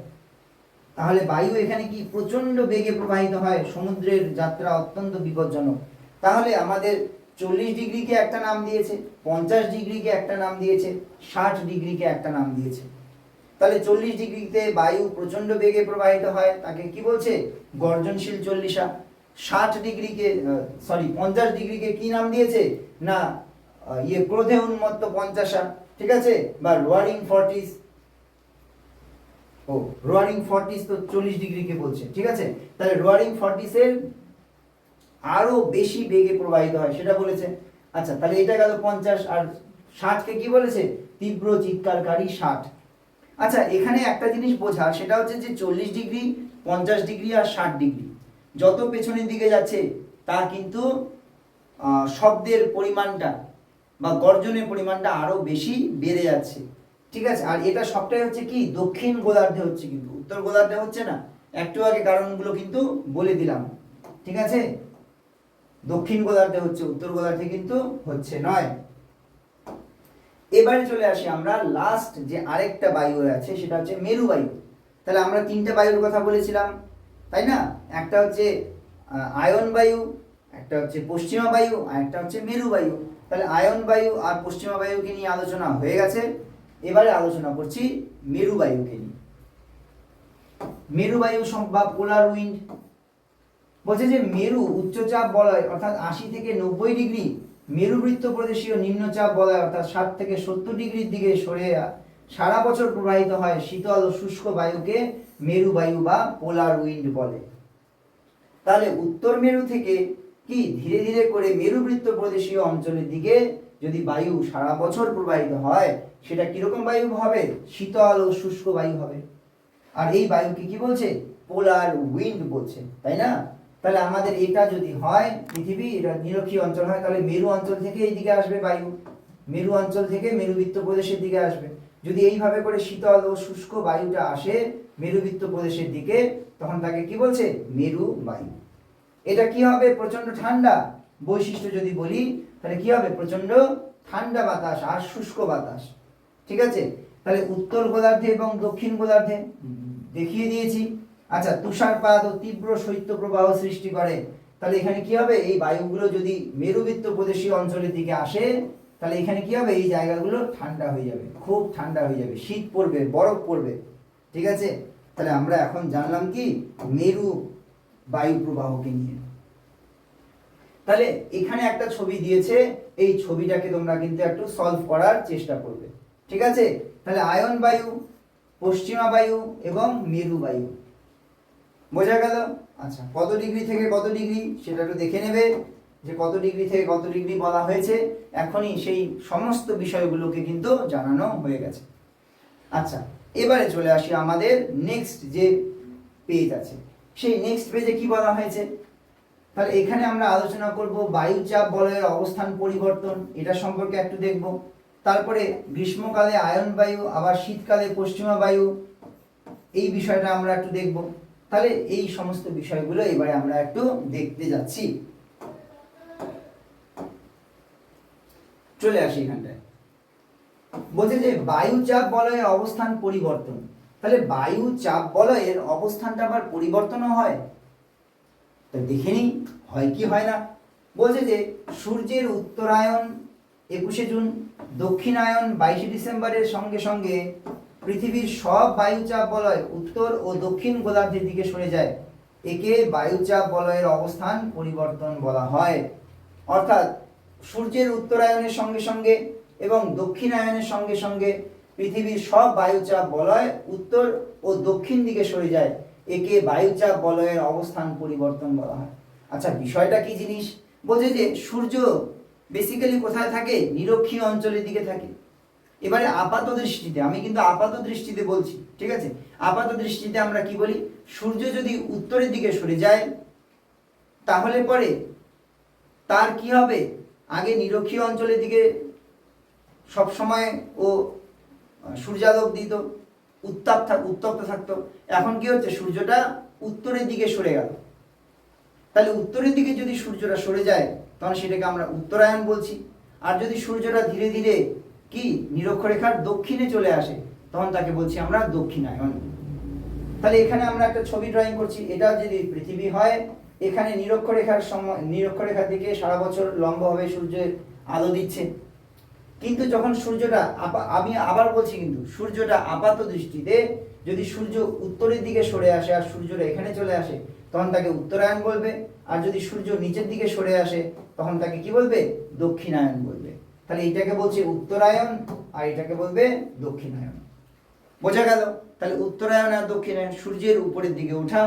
তাহলে বায়ু এখানে কি প্রচন্ড বেগে প্রবাহিত হয়, সমুদ্রের যাত্রা অত্যন্ত বিপজ্জনক। তাহলে আমাদের 40 ডিগ্রিকে একটা নাম দিয়েছে, 50 ডিগ্রিকে একটা নাম দিয়েছে, 60 ডিগ্রিকে একটা নাম দিয়েছে। তাহলে 40 ডিগ্রিতে বায়ু প্রচন্ড বেগে প্রবাহিত হয়, তাকে কি বলছে? গর্জনশীল 40। 60 ডিগ্রিকে 50 ডিগ্রিকে কি নাম দিয়েছে না ক্রোধে উন্মত্ত 50। ঠিক আছে, বা রোয়ারিং 40। রোয়ারিং 40 তো 40 ডিগ্রিকে বলছে। ঠিক আছে, তাহলে রোয়ারিং 40 এর আরো বেশি বেগে প্রবাহিত হয় সেটা বলেছে। আচ্ছা, তাহলে এটা গেল 50। আর 60কে কি বলেছে? তীব্র চিৎকারকারী 60। আচ্ছা, এখানে একটা জিনিস বোঝা, সেটা হচ্ছে যে 40 ডিগ্রি, 50 ডিগ্রি আর 60 ডিগ্রি যত পেছনের দিকে যাচ্ছে তা কিন্তু শব্দের পরিমাণটা বা গর্জনের পরিমাণটা আরো বেশি বেড়ে যাচ্ছে। ঠিক আছে, আর এটা সবটাই হচ্ছে কি দক্ষিণ গোলার্ধে হচ্ছে, কিন্তু উত্তর গোলার্ধে হচ্ছে না। একটু আগে কারণগুলো কিন্তু বলে দিলাম। ঠিক আছে, দক্ষিণ গোলার্ধে হচ্ছে, উত্তর গোলার্ধে কিন্তু হচ্ছে নয়। এবারে চলে আসি আমরা লাস্ট যে আরেকটা বায়ু আছে, সেটা হচ্ছে মেরু বায়ু। তাহলে আমরা তিনটা বায়ুর কথা বলেছিলাম, তাই না? একটা হচ্ছে আয়ন বায়ু, একটা হচ্ছে পশ্চিমা বায়ু, আর একটা হচ্ছে মেরু বায়ু। তাহলে আয়ন বায়ু আর পশ্চিমা বায়ুকে নিয়ে আলোচনা হয়ে গেছে। এবারে আলোচনা করছি মেরু বায়ুকে নিয়ে। মেরু বায়ু বা পোলার উইন্ড বলছে যে মেরু উচ্চচাপ বলয় অর্থাৎ 80 থেকে 90 ডিগ্রি, মেরুবৃত্ত প্রদেশীয় নিম্নচাপ বলয় অর্থাৎ 60 থেকে 70 ডিগ্রির দিকে সরে সারা বছর প্রবাহিত হয় শীতল ও শুষ্ক বায়ুকে মেরু বায়ু বা পোলার উইন্ড বলে। তাহলে উত্তর মেরু থেকে কি ধীরে ধীরে করে মেরুবৃত্ত প্রদেশীয় অঞ্চলের দিকে যদি বায়ু সারা বছর প্রবাহিত হয়, সেটা কিরকম বায়ু হবে? শীতল ও শুষ্ক বায়ু হবে। আর এই বায়ুকে কি বলছে? পোলার উইন্ড বলছে, তাই না? তাহলে আমাদের এটা যদি হয় পৃথিবী, এটা নিরক্ষীয় অঞ্চল হয়, তাহলে মেরু অঞ্চল থেকে এইদিকে আসবে বায়ু, মেরু অঞ্চল থেকে মেরুবৃত্ত প্রদেশের দিকে আসবে। যদি এইভাবে করে শীতল ও শুষ্ক বায়ুটা আসে মেরুবৃত্ত প্রদেশের দিকে, তখন তাকে কি বলছে? মেরু বায়ু। এটা কি হবে? প্রচন্ড ঠান্ডা বৈশিষ্ট্য যদি বলি, তাহলে কি হবে? প্রচন্ড ঠান্ডা বাতাস আর শুষ্ক বাতাস। ঠিক আছে, তাহলে উত্তর গোলার্ধে এবং দক্ষিণ গোলার্ধে দেখিয়ে দিয়েছি। আচ্ছা, তুষারপাত ও তীব্র শৈত্য প্রবাহ সৃষ্টি করে। তাহলে এখানে কি হবে? এই বায়ুগুলো যদি মেরুবৃত্ত প্রদেশীয় অঞ্চলের দিকে আসে, তাহলে এখানে কি হবে? এই জায়গাগুলো ঠান্ডা হয়ে যাবে, খুব ঠান্ডা হয়ে যাবে, শীত পড়বে, বরফ পড়বে। ঠিক আছে, তাহলে আমরা এখন জানলাম কি মেরু বায়ু প্রবাহকে নিয়ে। তাহলে এখানে একটা ছবি দিয়েছে, এই ছবিটাকে তোমরা কিন্তু একটু সলভ করার চেষ্টা করবে। ঠিক আছে, তাহলে আয়ন বায়ু, পশ্চিমা বায়ু এবং মেরু বায়ু বোঝা গেল। আচ্ছা, কত ডিগ্রি থেকে কত ডিগ্রি সেটা একটু দেখে নেবে, যে কত ডিগ্রি থেকে কত ডিগ্রি বলা হয়েছে। এখনই সেই সমস্ত বিষয়গুলোকে কিন্তু জানানো হয়ে গেছে। আচ্ছা, এবারে চলে আসি আমাদের নেক্সট যে পেজ আছে, সেই নেক্সট পেজে কি বলা হয়েছে। তাহলে এখানে আমরা আলোচনা করব বায়ুচাপ বলয়ের অবস্থান পরিবর্তন, এটা সম্পর্কে একটু দেখব। তারপরে গ্রীষ্মকালে আয়ন বায়ু, আবার শীতকালে পশ্চিমা বায়ু, এই বিষয়টা আমরা একটু দেখব। তাহলে এই সমস্ত বিষয়গুলো এবারে আমরা একটু দেখতে যাচ্ছি। চলে আসি এখানটায়। বলছে যে বায়ুচাপ বলয়ের অবস্থান পরিবর্তন। তাহলে বায়ুচাপ বলয়ের অবস্থানটা আবার পরিবর্তনও হয়, তো দেখে নিই হয় কি হয় না। বলছে যে সূর্যের উত্তরায়ণ 21শে জুন, দক্ষিণায়ন 22শে ডিসেম্বরের সঙ্গে সঙ্গে পৃথিবীর সব বায়ুচাপ বলয় উত্তর ও দক্ষিণ গোলার্ধের দিকে সরে যায়। একে বায়ুচাপ বলয়ের অবস্থান পরিবর্তন বলা হয়। অর্থাৎ সূর্যের উত্তরায়ণের সঙ্গে সঙ্গে এবং দক্ষিণায়নের সঙ্গে সঙ্গে পৃথিবীর সব বায়ুচাপ বলয় উত্তর ও দক্ষিণ দিকে সরে যায়, একে বায়ুচাপ বলয়ের অবস্থান পরিবর্তন বলা হয়। আচ্ছা, বিষয়টা কি জিনিস? বলছে যে সূর্য বেসিক্যালি কোথায় থাকে? নিরক্ষীয় অঞ্চলের দিকে থাকে। এবারে আপাত দৃষ্টিতে, আমি কিন্তু আপাত দৃষ্টিতে বলছি, ঠিক আছে? আপাত দৃষ্টিতে আমরা কি বলি? সূর্য যদি উত্তরের দিকে সরে যায়, তাহলে পরে তার কি হবে? আগে নিরক্ষীয় অঞ্চলের দিকে সবসময় ও সূর্যালোক দিত, উত্তপ্ত থাকতো। এখন কি হচ্ছে? সূর্যটা উত্তরের দিকে সরে গেল। তাহলে উত্তরের দিকে যদি সূর্যটা সরে যায়, তখন সেটাকে আমরা উত্তরায়ণ বলছি। আর যদি সূর্যটা ধীরে ধীরে কি নিরক্ষরেখার দক্ষিণে চলে আসে, তখন তাকে বলছি আমরা দক্ষিণায়ন। তাহলে এখানে আমরা একটা ছবি ড্রয়িং করছি। এটা যদি পৃথিবী হয়, এখানে নিরক্ষরেখার দিকে সারা বছর লম্বভাবে সূর্যের আলো দিচ্ছে। কিন্তু যখন সূর্যটা আমি আবার বলছি, কিন্তু সূর্যটা আপাত দৃষ্টিতে যদি সূর্য উত্তরের দিকে সরে আসে আর সূর্যটা এখানে চলে আসে, তখন তাকে উত্তরায়ণ বলবে। আর যদি সূর্য নিচের দিকে সরে আসে তখন তাকে কি বলবে? দক্ষিণায়ন বলবে। তাহলে এটাকে বলছে উত্তরায়ণ আর এটাকে বলবে দক্ষিণায়ন। বোঝা গেল? তাহলে উত্তরায়ণ আর দক্ষিণায়ন, সূর্যের উপরের দিকে ওঠা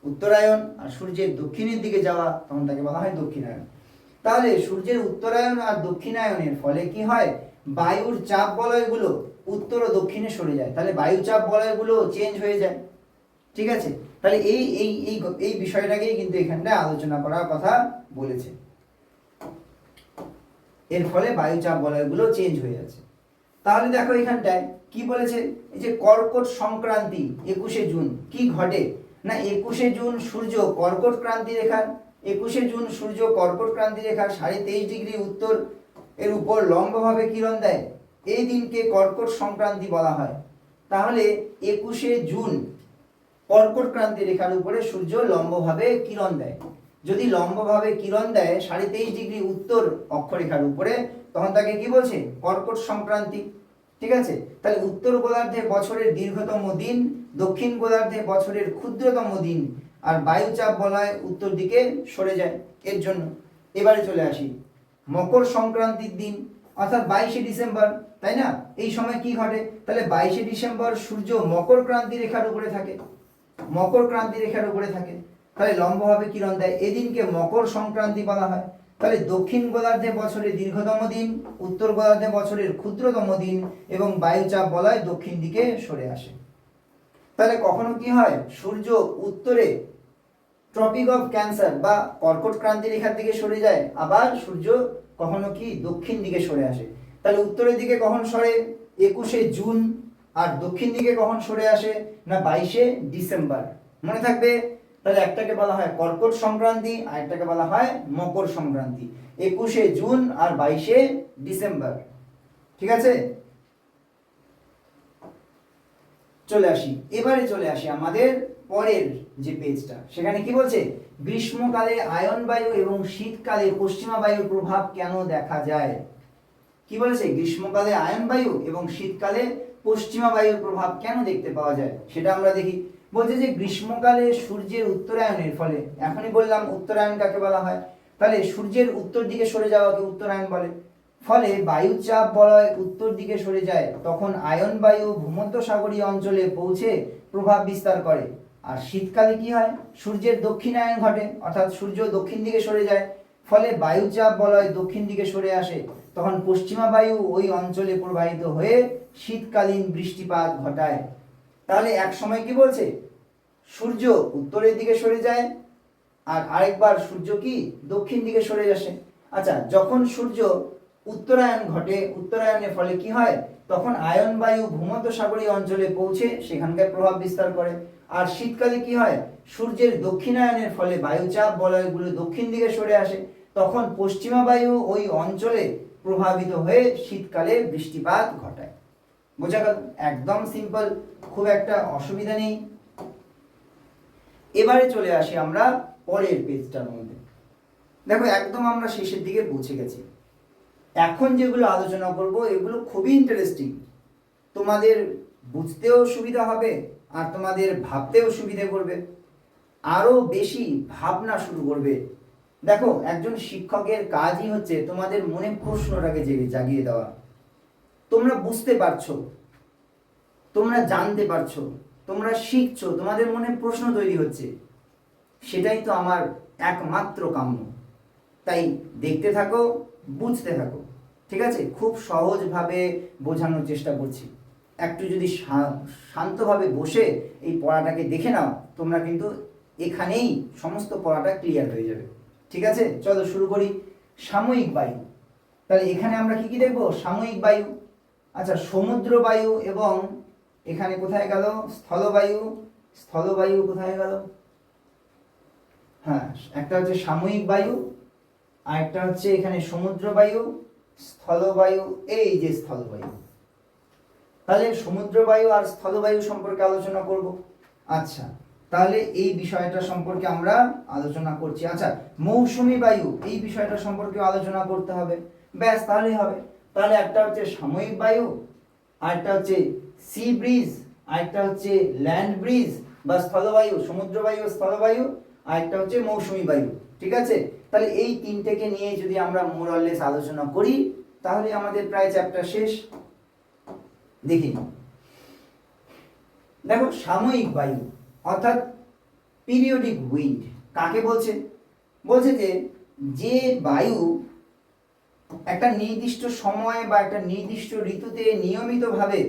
উত্তরায়ণ, আর সূর্যের দক্ষিণের দিকে যাওয়া তখন তাকে বলা হয় দক্ষিণায়ন। তাহলে সূর্যের উত্তরায়ণ আর দক্ষিণায়নের ফলে কি হয়? বায়ুর চাপ বলয়গুলো উত্তর ও দক্ষিণে সরে যায়। তাহলে বায়ু চাপ বলয়গুলো চেঞ্জ হয়ে যায়। ঠিক আছে? তাহলে এই এই এই এই বিষয়টাকেই কিন্তু এখানটায় আলোচনা করার কথা বলেছে। এর ফলে বায়ু চাপ বলয়গুলো চেঞ্জ হয়ে যাচ্ছে। তাহলে দেখো এখানটায় কি বলেছে? এই যে কর্কট সংক্রান্তি 21শে জুন কি ঘটে না, 21শে জুন সূর্য কর্কট ক্রান্তি রেখার 23.5° উত্তর এর উপর লম্বভাবে কিরণ দেয়। এই দিনকে কর্কট সংক্রান্তি বলা হয়। তাহলে 21শে জুন কর্কট ক্রান্তি রেখার উপরে সূর্য লম্বভাবে কিরণ দেয়। যদি লম্বভাবে কিরণ দেয় 23.5° উত্তর অক্ষরেখার উপরে, তখন তাকে কি বলছে? কর্কট সংক্রান্তি। ঠিক আছে? তাহলে উত্তর গোলার্ধে বছরের দীর্ঘতম দিন, দক্ষিণ গোলার্ধে বছরের ক্ষুদ্রতম দিন, আর বায়ুচাপ বলয় উত্তর দিকে সরে যায় এর জন্য। এবারে চলে আসি মকর সংক্রান্তির দিন, অর্থাৎ 22শে ডিসেম্বর, তাই না? এই সময় কি ঘটে? তাহলে 22শে ডিসেম্বর সূর্য মকর ক্রান্তি রেখার উপরে থাকে, মকর ক্রান্তি রেখার উপরে থাকে। তাহলে লম্বভাবে কিরণ দেয়, এদিনকে মকর সংক্রান্তি বলা হয়। তাহলে দক্ষিণ গোলার্ধে বছরের দীর্ঘতম দিন, উত্তর গোলার্ধে বছরের ক্ষুদ্রতম দিন, এবং বায়ুচাপ বলয় দক্ষিণ দিকে সরে আসে। তাহলে কখনো কি হয়? সূর্য উত্তরে ট্রপিক অফ ক্যান্সার বা কর্কট ক্রান্তি রেখার দিকে সরে যায়, আবার সূর্য কখনো কি দক্ষিণ দিকে সরে আসে। তাহলে উত্তরের দিকে কখন সরে? 21শে জুন। আর দক্ষিণ দিকে কখন সরে আসে না? 22শে ডিসেম্বর। মনে থাকবে? তাহলে একটাকে বলা হয় কর্কট সংক্রান্তি আর একটাকে বলা হয় মকর সংক্রান্তি। 21শে জুন আর 22শে ডিসেম্বর। ঠিক আছে? এবারে চলে আসি আমাদের পরের যে পেজটা, সেখানে কি বলছে? গ্রীষ্মকালে আয়ন বায়ু এবং শীতকালে পশ্চিমা বায়ুর প্রভাব কেন দেখা যায়। কি বলেছে? গ্রীষ্মকালে আয়ন বায়ু এবং শীতকালে পশ্চিমা বায়ুর প্রভাব কেন দেখতে পাওয়া যায় সেটা আমরা দেখি। বলছে যে গ্রীষ্মকালে সূর্যের উত্তরায়ণের ফলে, এখনই বললাম উত্তরায়ণ কাকে বলা হয়, তাহলে সূর্যের উত্তর দিকে সরে যাওয়াকে উত্তরায়ণ বলে। ফলে বায়ুচাপ বলয় উত্তর দিকে সরে যায়, তখন আয়ন বায়ু ভূমধ্যসাগরীয় অঞ্চলে পৌঁছে প্রভাব বিস্তার করে। আর শীতকালে কি হয়? সূর্যের দক্ষিণায়ন ঘটে, অর্থাৎ সূর্য দক্ষিণ দিকে সরে যায়, ফলে বায়ুচাপ বলয় দক্ষিণ দিকে সরে আসে, তখন পশ্চিমা বায়ু ওই অঞ্চলে প্রবাহিত হয়ে শীতকালীন বৃষ্টিপাত ঘটায়। তাহলে এক সময় কি বলছে? সূর্য উত্তরের দিকে সরে যায়, আর আরেকবার সূর্য কি দক্ষিণ দিকে সরে আসে। আচ্ছা, যখন সূর্য উত্তরায়ণ ঘটে, উত্তরায়ণের ফলে কি হয়? তখন আয়ন বায়ু ভূমধ্যসাগরীয় অঞ্চলে পৌঁছে সেখানকার প্রভাব বিস্তার করে। আর শীতকালে কি হয়? সূর্যের দক্ষিণায়নের ফলে বায়ুচাপ বলয়গুলো দক্ষিণ দিকে সরে আসে, তখন পশ্চিমা বায়ু ওই অঞ্চলে প্রভাবিত হয়ে শীতকালে বৃষ্টিপাত ঘটায়। বোঝা গেল? একদম সিম্পল, খুব একটা অসুবিধা নেই। এবারে চলে আসি আমরা পরের পেজটার মধ্যে। দেখো একদম আমরা শেষের দিকে পৌঁছে গেছি। এখন যেগুলো আলোচনা করব এগুলো খুবই ইন্টারেস্টিং, তোমাদের বুঝতেও সুবিধা হবে আর তোমাদের ভাবতেও সুবিধা করবে, আরো বেশি ভাবনা শুরু করবে। দেখো একজন শিক্ষকের কাজই হচ্ছে তোমাদের মনে প্রশ্নটাকে জাগিয়ে দেওয়া। তোমরা বুঝতে পারছো, তোমরা জানতে পারছো, তোমরা শিখছো, তোমাদের মনে প্রশ্ন তৈরি হচ্ছে, সেটাই তো আমার একমাত্র কাম্য। তাই দেখতে থাকো, বুঝতে থাকো। ঠিক আছে? খুব সহজভাবে বোঝানোর চেষ্টা করছি। একটু যদি শান্তভাবে বসে এই পড়াটাকে দেখে নাও, তোমরা কিন্তু এখানেই সমস্ত পড়াটা ক্লিয়ার হয়ে যাবে। ঠিক আছে? চলো শুরু করি। সাময়িক বায়ু। তাহলে এখানে আমরা কি কি দেখবো? সাময়িক বায়ু। আচ্ছা, সমুদ্র বায়ু এবং এখানে কোথায় গেল? স্থলবায়ু। স্থলবায়ু কোথায় গেল? হ্যাঁ, একটা হচ্ছে সাময়িক বায়ু, আর একটা হচ্ছে এখানে সমুদ্র বায়ু, স্থলবায়ু। এই যে স্থলবায়ু। তাহলে সমুদ্র বায়ু আর স্থলবায়ু সম্পর্কে আলোচনা করব। আচ্ছা, তাহলে এই বিষয়টা সম্পর্কে আমরা আলোচনা করছি। আচ্ছা, মৌসুমী বায়ু এই বিষয়টা সম্পর্কে আলোচনা করতে হবে, ব্যাস তাহলেই হবে। তাহলে একটা হচ্ছে সাময়িক বায়ু, আরেকটা হচ্ছে সি ব্রিজ, আরেকটা হচ্ছে ল্যান্ড ব্রিজ বা স্থলবায়ু, সমুদ্র বায়ু স্থলবায়ু, আরেকটা হচ্ছে মৌসুমী বায়ু। ঠিক আছে, তাহলে এই তিনটেকে নিয়ে যদি আমরা মোরাললেস আলোচনা করি তাহলে আমাদের প্রায় চ্যাপ্টার শেষ। দেখি, দেখো সাময়িক বায়ু অর্থাৎ পিরিয়ডিক উইন্ড কাকে বলছে? বলছে যে বায়ু একটা নির্দিষ্ট সময় বা একটা নির্দিষ্ট ঋতুতে নিয়মিতভাবে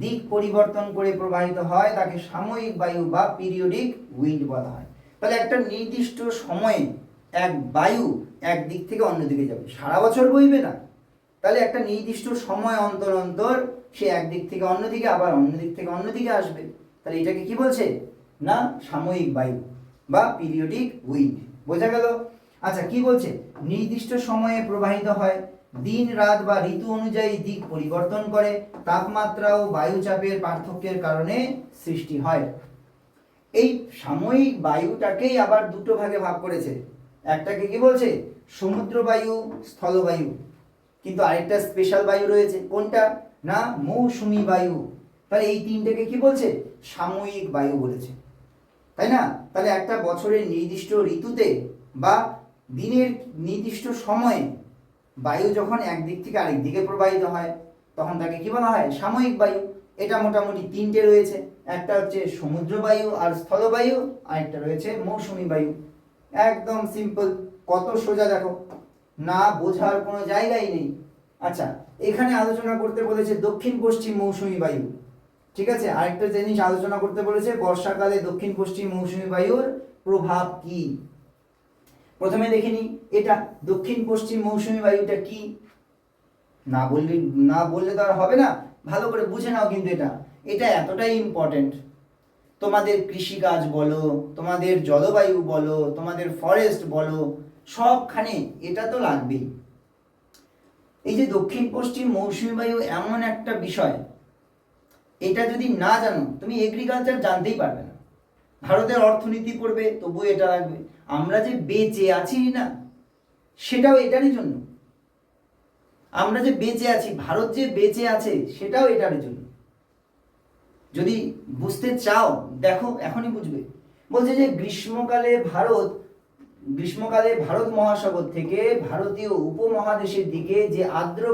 দিক পরিবর্তন করে প্রবাহিত হয় তাকে সাময়িক বায়ু বা পিরিয়ডিক উইন্ড বলা হয়। তাহলে একটা নির্দিষ্ট সময়ে এক বায়ু এক দিক থেকে অন্য দিকে যাবে, সারা বছর বইবে না। তাহলে একটা নির্দিষ্ট সময় অন্তর অন্তর সে একদিক থেকে অন্যদিকে আবার অন্য দিক থেকে অন্যদিকে আসবে। তাহলে এটাকে কি বলছে না সাময়িক বায়ু বা পিরিয়ডিক উইন্ড। বোঝা গেল? আচ্ছা, কি বলছে? নির্দিষ্ট সময়ে প্রবাহিত হয়, দিন রাত বা ঋতু অনুযায়ী দিক পরিবর্তন করে, তাপমাত্রা ও বায়ুচাপের পার্থক্যের কারণে সৃষ্টি হয়। এই সাময়িক বায়ুটাকেই আবার দুটো ভাগে ভাগ করেছে। একটাকে কি বলছে? সমুদ্র বায়ু, স্থলবায়ু। কিন্তু আরেকটা স্পেশাল বায়ু রয়েছে, কোনটা না মৌসুমী বায়ু। তাহলে এই তিনটাকে কি বলছে? সাময়িক বায়ু বলেছে, তাই না? তাহলে একটা বছরের নির্দিষ্ট ঋতুতে বা দিনের নির্দিষ্ট সময়ে বায়ু যখন একদিক থেকে আরেক দিকে প্রবাহিত হয় তখন তাকে কি বলা হয়? সাময়িক বায়ু। এটা মোটামুটি তিনটে রয়েছে, একটা হচ্ছে সমুদ্র বায়ু আর স্থলবায়ু, আর একটা রয়েছে মৌসুমী বায়ু। একদম সিম্পল, কত সোজা দেখো, না বোঝার কোনো জায়গাই নেই। আচ্ছা, এখানে আলোচনা করতে বলেছে দক্ষিণ পশ্চিম মৌসুমী বায়ু। ঠিক আছে, আরেকটা জিনিস আলোচনা করতে বলেছে বর্ষাকালে দক্ষিণ পশ্চিম মৌসুমী বায়ুর প্রভাব কি। প্রথমে দেখে নিই এটা দক্ষিণ পশ্চিম মৌসুমী বায়ুটা কি। না বললে তো আর হবে না, ভালো করে বুঝে নাও। কিন্তু এটা এতটাই ইম্পর্টেন্ট, তোমাদের কৃষিকাজ বলো, তোমাদের জলবায়ু বলো, তোমাদের ফরেস্ট বলো, সবখানে এটা তো লাগবেই। এই যে দক্ষিণ পশ্চিম মৌসুমী বায়ু এমন একটা বিষয়, এটা যদি না জানো তুমি এগ্রিকালচার জানতেই পারবে না। ভারতের অর্থনীতি পড়বে তবুও এটা লাগবে। আমরা যে বেঁচে আছি না, সেটাও এটারই জন্য। আমরা যে বেঁচে আছি, ভারত যে বেঁচে আছে, সেটাও এটার জন্য। যদি বুঝতে চাও দেখো, এখনই বুঝবে। বলছে যে গ্রীষ্মকালে ভারত মহাসাগর থেকে ভারতীয় উপমহাদেশের দিকে যে আর্দ্র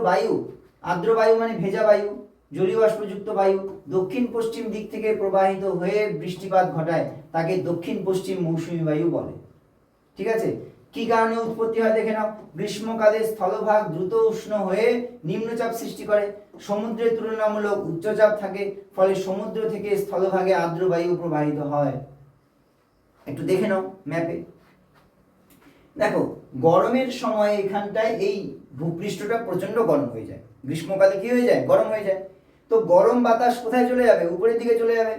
বায়ু মানে ভেজা বায়ু, জলীয় বাষ্পযুক্ত বায়ু দক্ষিণ পশ্চিম দিক থেকে প্রবাহিত হয়ে বৃষ্টিপাত ঘটায় তাকে দক্ষিণ পশ্চিম মৌসুমী বায়ু বলে। ঠিক আছে, কি কারণে উৎপত্তি হয় দেখে নাও। গ্রীষ্মকালে স্থলভাগ দ্রুত উষ্ণ হয়ে নিম্নচাপ সৃষ্টি করে, সমুদ্রের তুলনামূলক উচ্চচাপ থাকে, ফলে সমুদ্র থেকে স্থলভাগে আর্দ্র বায়ু প্রবাহিত হয়। একটু দেখে নাও ম্যাপে। দেখো গরমের সময় এখানটায় এই ভূপৃষ্ঠটা প্রচন্ড গরম হয়ে যায়, গ্রীষ্মকালে কি হয়ে যায়? গরম হয়ে যায়। তো গরম বাতাস কোথায় চলে যাবে? উপরের দিকে চলে যাবে,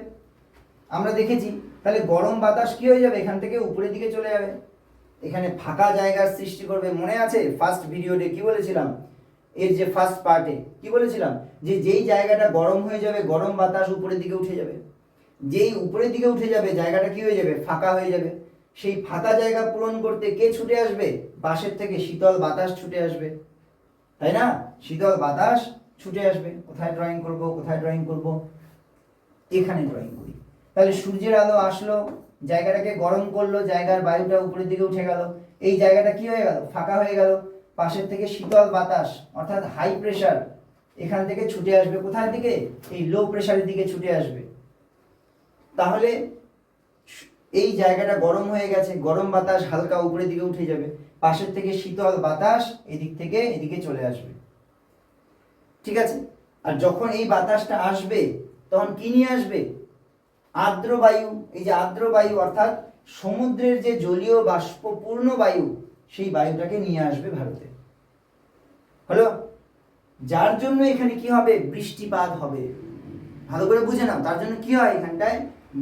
আমরা দেখেছি। তাহলে গরম বাতাস কি হয়ে যাবে? এখান থেকে উপরের দিকে চলে যাবে, এখানে ফাঁকা জায়গার সৃষ্টি করবে। মনে আছে ফার্স্ট ভিডিওতে কি বলেছিলাম? এর যে ফার্স্ট পার্টে কি বলেছিলাম? যে যেই জায়গাটা গরম হয়ে যাবে গরম বাতাস উপরের দিকে উঠে যাবে, যেই উপরের দিকে উঠে যাবে জায়গাটা কি হয়ে যাবে? ফাঁকা হয়ে যাবে। সেই ফাঁকা জায়গা পূরণ করতে কে ছুটে আসবে? পাশের থেকে শীতল বাতাস ছুটে আসবে, তাই না? শীতল বাতাস ছুটে আসবে। কোথায় ড্রয়িং করব? এখানে ড্রয়িং করি। তাহলে সূর্যের আলো আসলো, জায়গাটাকে গরম করলো, জায়গার বায়ুটা উপরের দিকে উঠে গেল, এই জায়গাটা কি হয়ে গেল? ফাঁকা হয়ে গেল। পাশের থেকে শীতল বাতাস অর্থাৎ হাই প্রেসার এখান থেকে ছুটে আসবে। কোথায় দিকে? এই লো প্রেসারের দিকে ছুটে আসবে। তাহলে এই জায়গাটা গরম হয়ে গেছে, গরম বাতাস হালকা উপরের দিকে উঠে যাবে, পাশের থেকে শীতল বাতাস এদিক থেকে এদিকে চলে আসবে। ঠিক আছে, আর যখন এই বাতাসটা আসবে তখন কি নিয়ে আসবে? আর্দ্র বায়ু। এই যে আর্দ্র বায়ু অর্থাৎ সমুদ্রের যে জলীয় বাষ্পপূর্ণ বায়ু, সেই বায়ুটাকে নিয়ে আসবে ভারতে। হলো? যার জন্য এখানে কি হবে? বৃষ্টিপাত হবে। ভালো করে বুঝে নাও, তার জন্য কি হয়? এখানটায়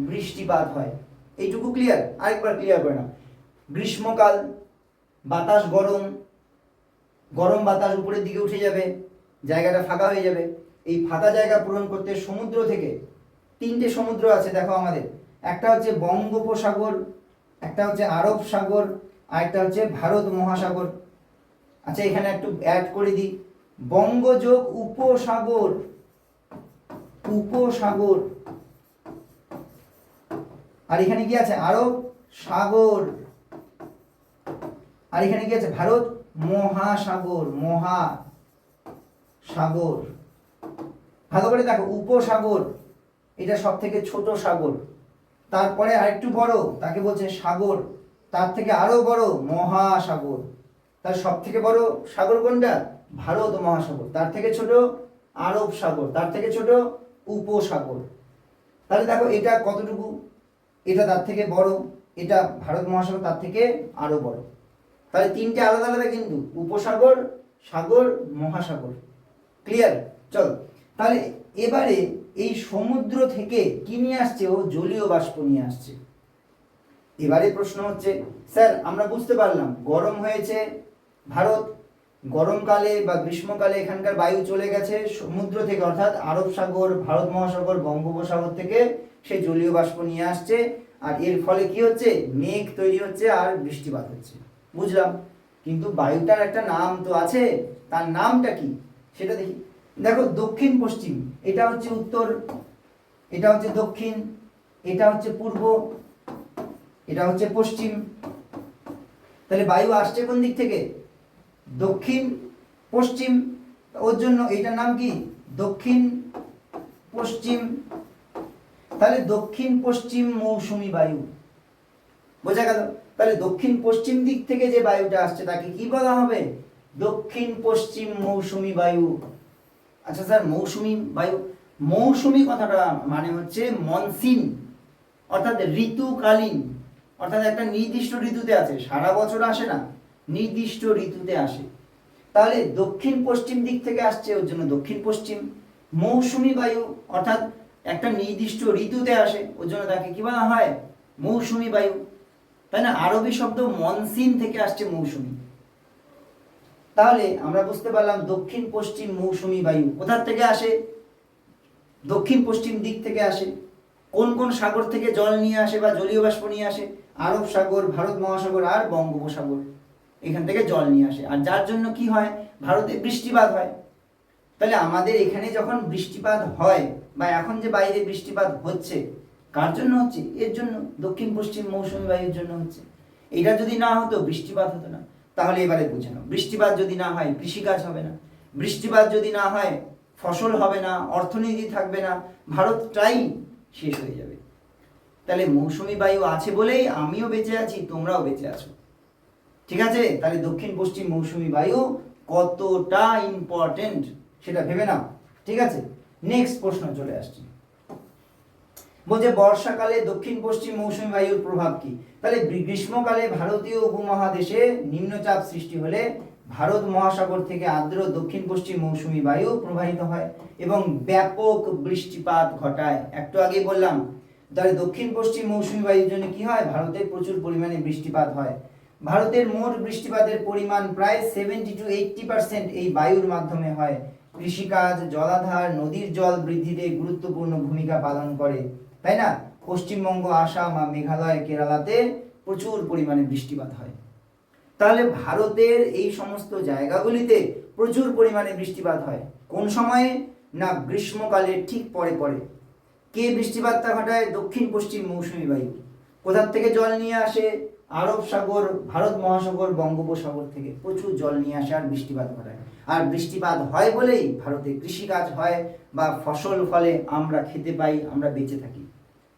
বৃষ্টিপাত হয়। এইটুকু ক্লিয়ার? আরেকবার ক্লিয়ার করে নাও। গ্রীষ্মকাল, বাতাস গরম বাতাস উপরের দিকে উঠে যাবে, জায়গাটা ফাঁকা হয়ে যাবে। এই ফাঁকা জায়গা পূরণ করতে সমুদ্র থেকে, তিনটে সমুদ্র আছে দেখো আমাদের, একটা হচ্ছে বঙ্গোপসাগর, একটা হচ্ছে আরব সাগর, আর একটা হচ্ছে ভারত মহাসাগর। আচ্ছা এখানে একটু অ্যাড করে দিই, বঙ্গযোগ উপসাগর, উপসাগর, আর এখানে কি আছে আরব সাগর, আর এখানে কি আছে ভারত মহাসাগর, মহাসাগর। ভালো করে দেখো, উপসাগর এটা সব থেকে ছোট সাগর, তারপরে আরেকটু বড় তাকে বলছে সাগর, তার থেকে আরো বড় মহাসাগর। তার সব থেকে বড় সাগর কোনটা? ভারত মহাসাগর। তার থেকে ছোট আরব সাগর, তার থেকে ছোট উপসাগর। তাহলে দেখো এটা কতটুকু, এটা তার থেকে বড়, এটা ভারত মহাসাগর তার থেকে আরো বড়। তাহলে তিনটে আলাদা আলাদা কিন্তু, উপসাগর, সাগর, মহাসাগর। ক্লিয়ার? চলো তাহলে এবারে এই সমুদ্র থেকে কি নিয়ে আসছে? ও জলীয় বাষ্প নিয়ে আসছে। এবারে প্রশ্ন হচ্ছে, স্যার আমরা বুঝতে পারলাম গরম হয়েছে ভারত, গরমকালে বা গ্রীষ্মকালে এখানকার বায়ু চলে গেছে সমুদ্র থেকে, অর্থাৎ আরব সাগর, ভারত মহাসাগর, বঙ্গোপসাগর থেকে সে জলীয় বাষ্প নিয়ে আসছে, আর এর ফলে কি হচ্ছে? মেঘ তৈরি হচ্ছে আর বৃষ্টিপাত হচ্ছে। বুঝলাম, কিন্তু বায়ুটার একটা নাম তো আছে, তার নামটা কি সেটা দেখি। দেখো দক্ষিণ পশ্চিম, এটা হচ্ছে উত্তর, এটা হচ্ছে দক্ষিণ, এটা হচ্ছে পূর্ব, এটা হচ্ছে পশ্চিম। তাহলে বায়ু আসছে কোন দিক থেকে? দক্ষিণ পশ্চিম। ওর জন্য এটার নাম কি? দক্ষিণ পশ্চিম। তাহলে দক্ষিণ পশ্চিম মৌসুমী বায়ু। বোঝা গেল? তাহলে দক্ষিণ পশ্চিম দিক থেকে যে বায়ুটা আসছে তাকে কি বলা হবে? দক্ষিণ পশ্চিম মৌসুমী বায়ু। আচ্ছা স্যার মৌসুমী বায়ু, মৌসুমী কথাটা মানে হচ্ছে মনসুন, অর্থাৎ ঋতুকালীন, অর্থাৎ একটা নির্দিষ্ট ঋতুতে আছে, সারা বছর আসে না, নির্দিষ্ট ঋতুতে আসে। তাহলে দক্ষিণ পশ্চিম দিক থেকে আসছে, ওর জন্য দক্ষিণ পশ্চিম। মৌসুমী বায়ু অর্থাৎ একটা নির্দিষ্ট ঋতুতে আসে, ওর জন্য তাকে কি বলা হয়? মৌসুমী বায়ু। তাই না? আরবি শব্দ মনসুন থেকে আসছে মৌসুমী। তাহলে আমরা বুঝতে পারলাম দক্ষিণ পশ্চিম মৌসুমী বায়ু কোথা থেকে আসে? দক্ষিণ পশ্চিম দিক থেকে আসে। কোন কোন সাগর থেকে জল নিয়ে আসে বা জলীয় বাষ্প নিয়ে আসে? আরব সাগর, ভারত মহাসাগর আর বঙ্গোপসাগর, এখান থেকে জল নিয়ে আসে। আর যার জন্য কি হয়? ভারতে বৃষ্টিপাত হয়। তাহলে আমাদের এখানে যখন বৃষ্টিপাত হয় বা এখন যে বাইরে বৃষ্টিপাত হচ্ছে, কার জন্য হচ্ছে? এর জন্য, দক্ষিণ পশ্চিম মৌসুমী বায়ুর জন্য হচ্ছে। এটা যদি না হতো বৃষ্টিপাত হতো না। তাহলে এবারে বুঝে নাও, বৃষ্টিপাত যদি না হয় কৃষিকাজ হবে না, বৃষ্টিপাত যদি না হয় ফসল হবে না, অর্থনীতি থাকবে না, ভারতটাই শেষ হয়ে যাবে। তাহলে মৌসুমী বায়ু আছে বলেই আমিও বেঁচে আছি, তোমরাও বেঁচে আছো। ঠিক আছে? তাহলে দক্ষিণ পশ্চিম মৌসুমী বায়ু কতটা ইম্পর্টেন্ট সেটা ভেবে নাও। ঠিক আছে, নেক্সট প্রশ্ন চলে আসছে। বলছে বর্ষাকালে দক্ষিণ পশ্চিম মৌসুমী বায়ুর প্রভাব কি? তাহলে গ্রীষ্মকালে ভারতীয় উপমহাদেশে নিম্নচাপ সৃষ্টি হলে ভারত মহাসাগর থেকে আর্দ্র দক্ষিণ পশ্চিম মৌসুমী বায়ু প্রবাহিত হয় এবং ব্যাপক বৃষ্টিপাত ঘটায়। একটু আগে বললাম, তাহলে দক্ষিণ পশ্চিম মৌসুমী বায়ুর জন্য কি হয়? ভারতে প্রচুর পরিমাণে বৃষ্টিপাত হয়। ভারতের মোট বৃষ্টিপাতের পরিমাণ প্রায় 70 to 80% এই বায়ুর মাধ্যমে হয়। কৃষিকাজ, জলাধার, নদীর জল বৃদ্ধিতে গুরুত্বপূর্ণ ভূমিকা পালন করে, তাই না? পশ্চিমবঙ্গ, আসাম আর মেঘালয়, কেরালাতে প্রচুর পরিমাণে বৃষ্টিপাত হয়। তাহলে ভারতের এই সমস্ত জায়গাগুলিতে প্রচুর পরিমাণে বৃষ্টিপাত হয়। কোন সময়ে? না গ্রীষ্মকালের ঠিক পরে পরে। কে বৃষ্টিপাতটা ঘটায়? দক্ষিণ পশ্চিম মৌসুমী বায়ু। কোথার থেকে জল নিয়ে আসে? আরব সাগর, ভারত মহাসাগর, বঙ্গোপসাগর থেকে প্রচুর জল নিয়ে আসে আর বৃষ্টিপাত ঘটায়। আর বৃষ্টিপাত হয় বলেই ভারতে কৃষিকাজ হয় বা ফসল ফলে, আমরা খেতে পাই, আমরা বেঁচে থাকি।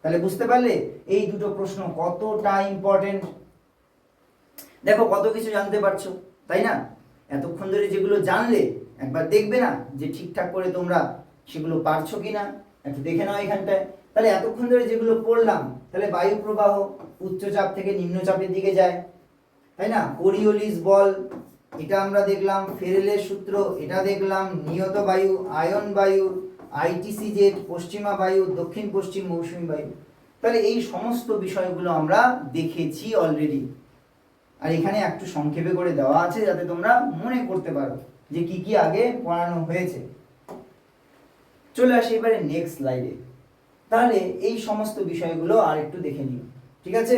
তাহলে বুঝতে পারলে এই দুটো প্রশ্ন কতটা ইম্পর্টেন্ট। দেখো কত কিছু জানতে পারছো, তাই না? এতক্ষণ ধরে যেগুলো জানলে একবার দেখবে না যে ঠিকঠাক করে তোমরা সেগুলো পারছো কিনা, একটু দেখে নাও এখানটায়। তাহলে এতক্ষণ ধরে যেগুলো পড়লাম, তাহলে বায়ু প্রবাহ উচ্চচাপ থেকে নিম্নচাপের দিকে যায়, তাই না? কোরিওলিস বল এটা আমরা দেখলাম, ফেরেলের সূত্র এটা দেখলাম, নিয়ত বায়ু, আয়ন বায়ু, আইটিসি জেট, পশ্চিমা বায়ু, দক্ষিণ পশ্চিম মৌসুমী বায়ু। তাহলে এই সমস্ত বিষয়গুলো আমরা দেখেছি অলরেডি। আর এখানে একটু সংক্ষেপে করে দেওয়া আছে যাতে তোমরা মনে করতে পারো যে কি কি আগে পড়ানো হয়েছে। চলে আসি এবারে নেক্সট স্লাইডে। তাহলে এই সমস্ত বিষয়গুলো আর একটু দেখে নিও, ঠিক আছে?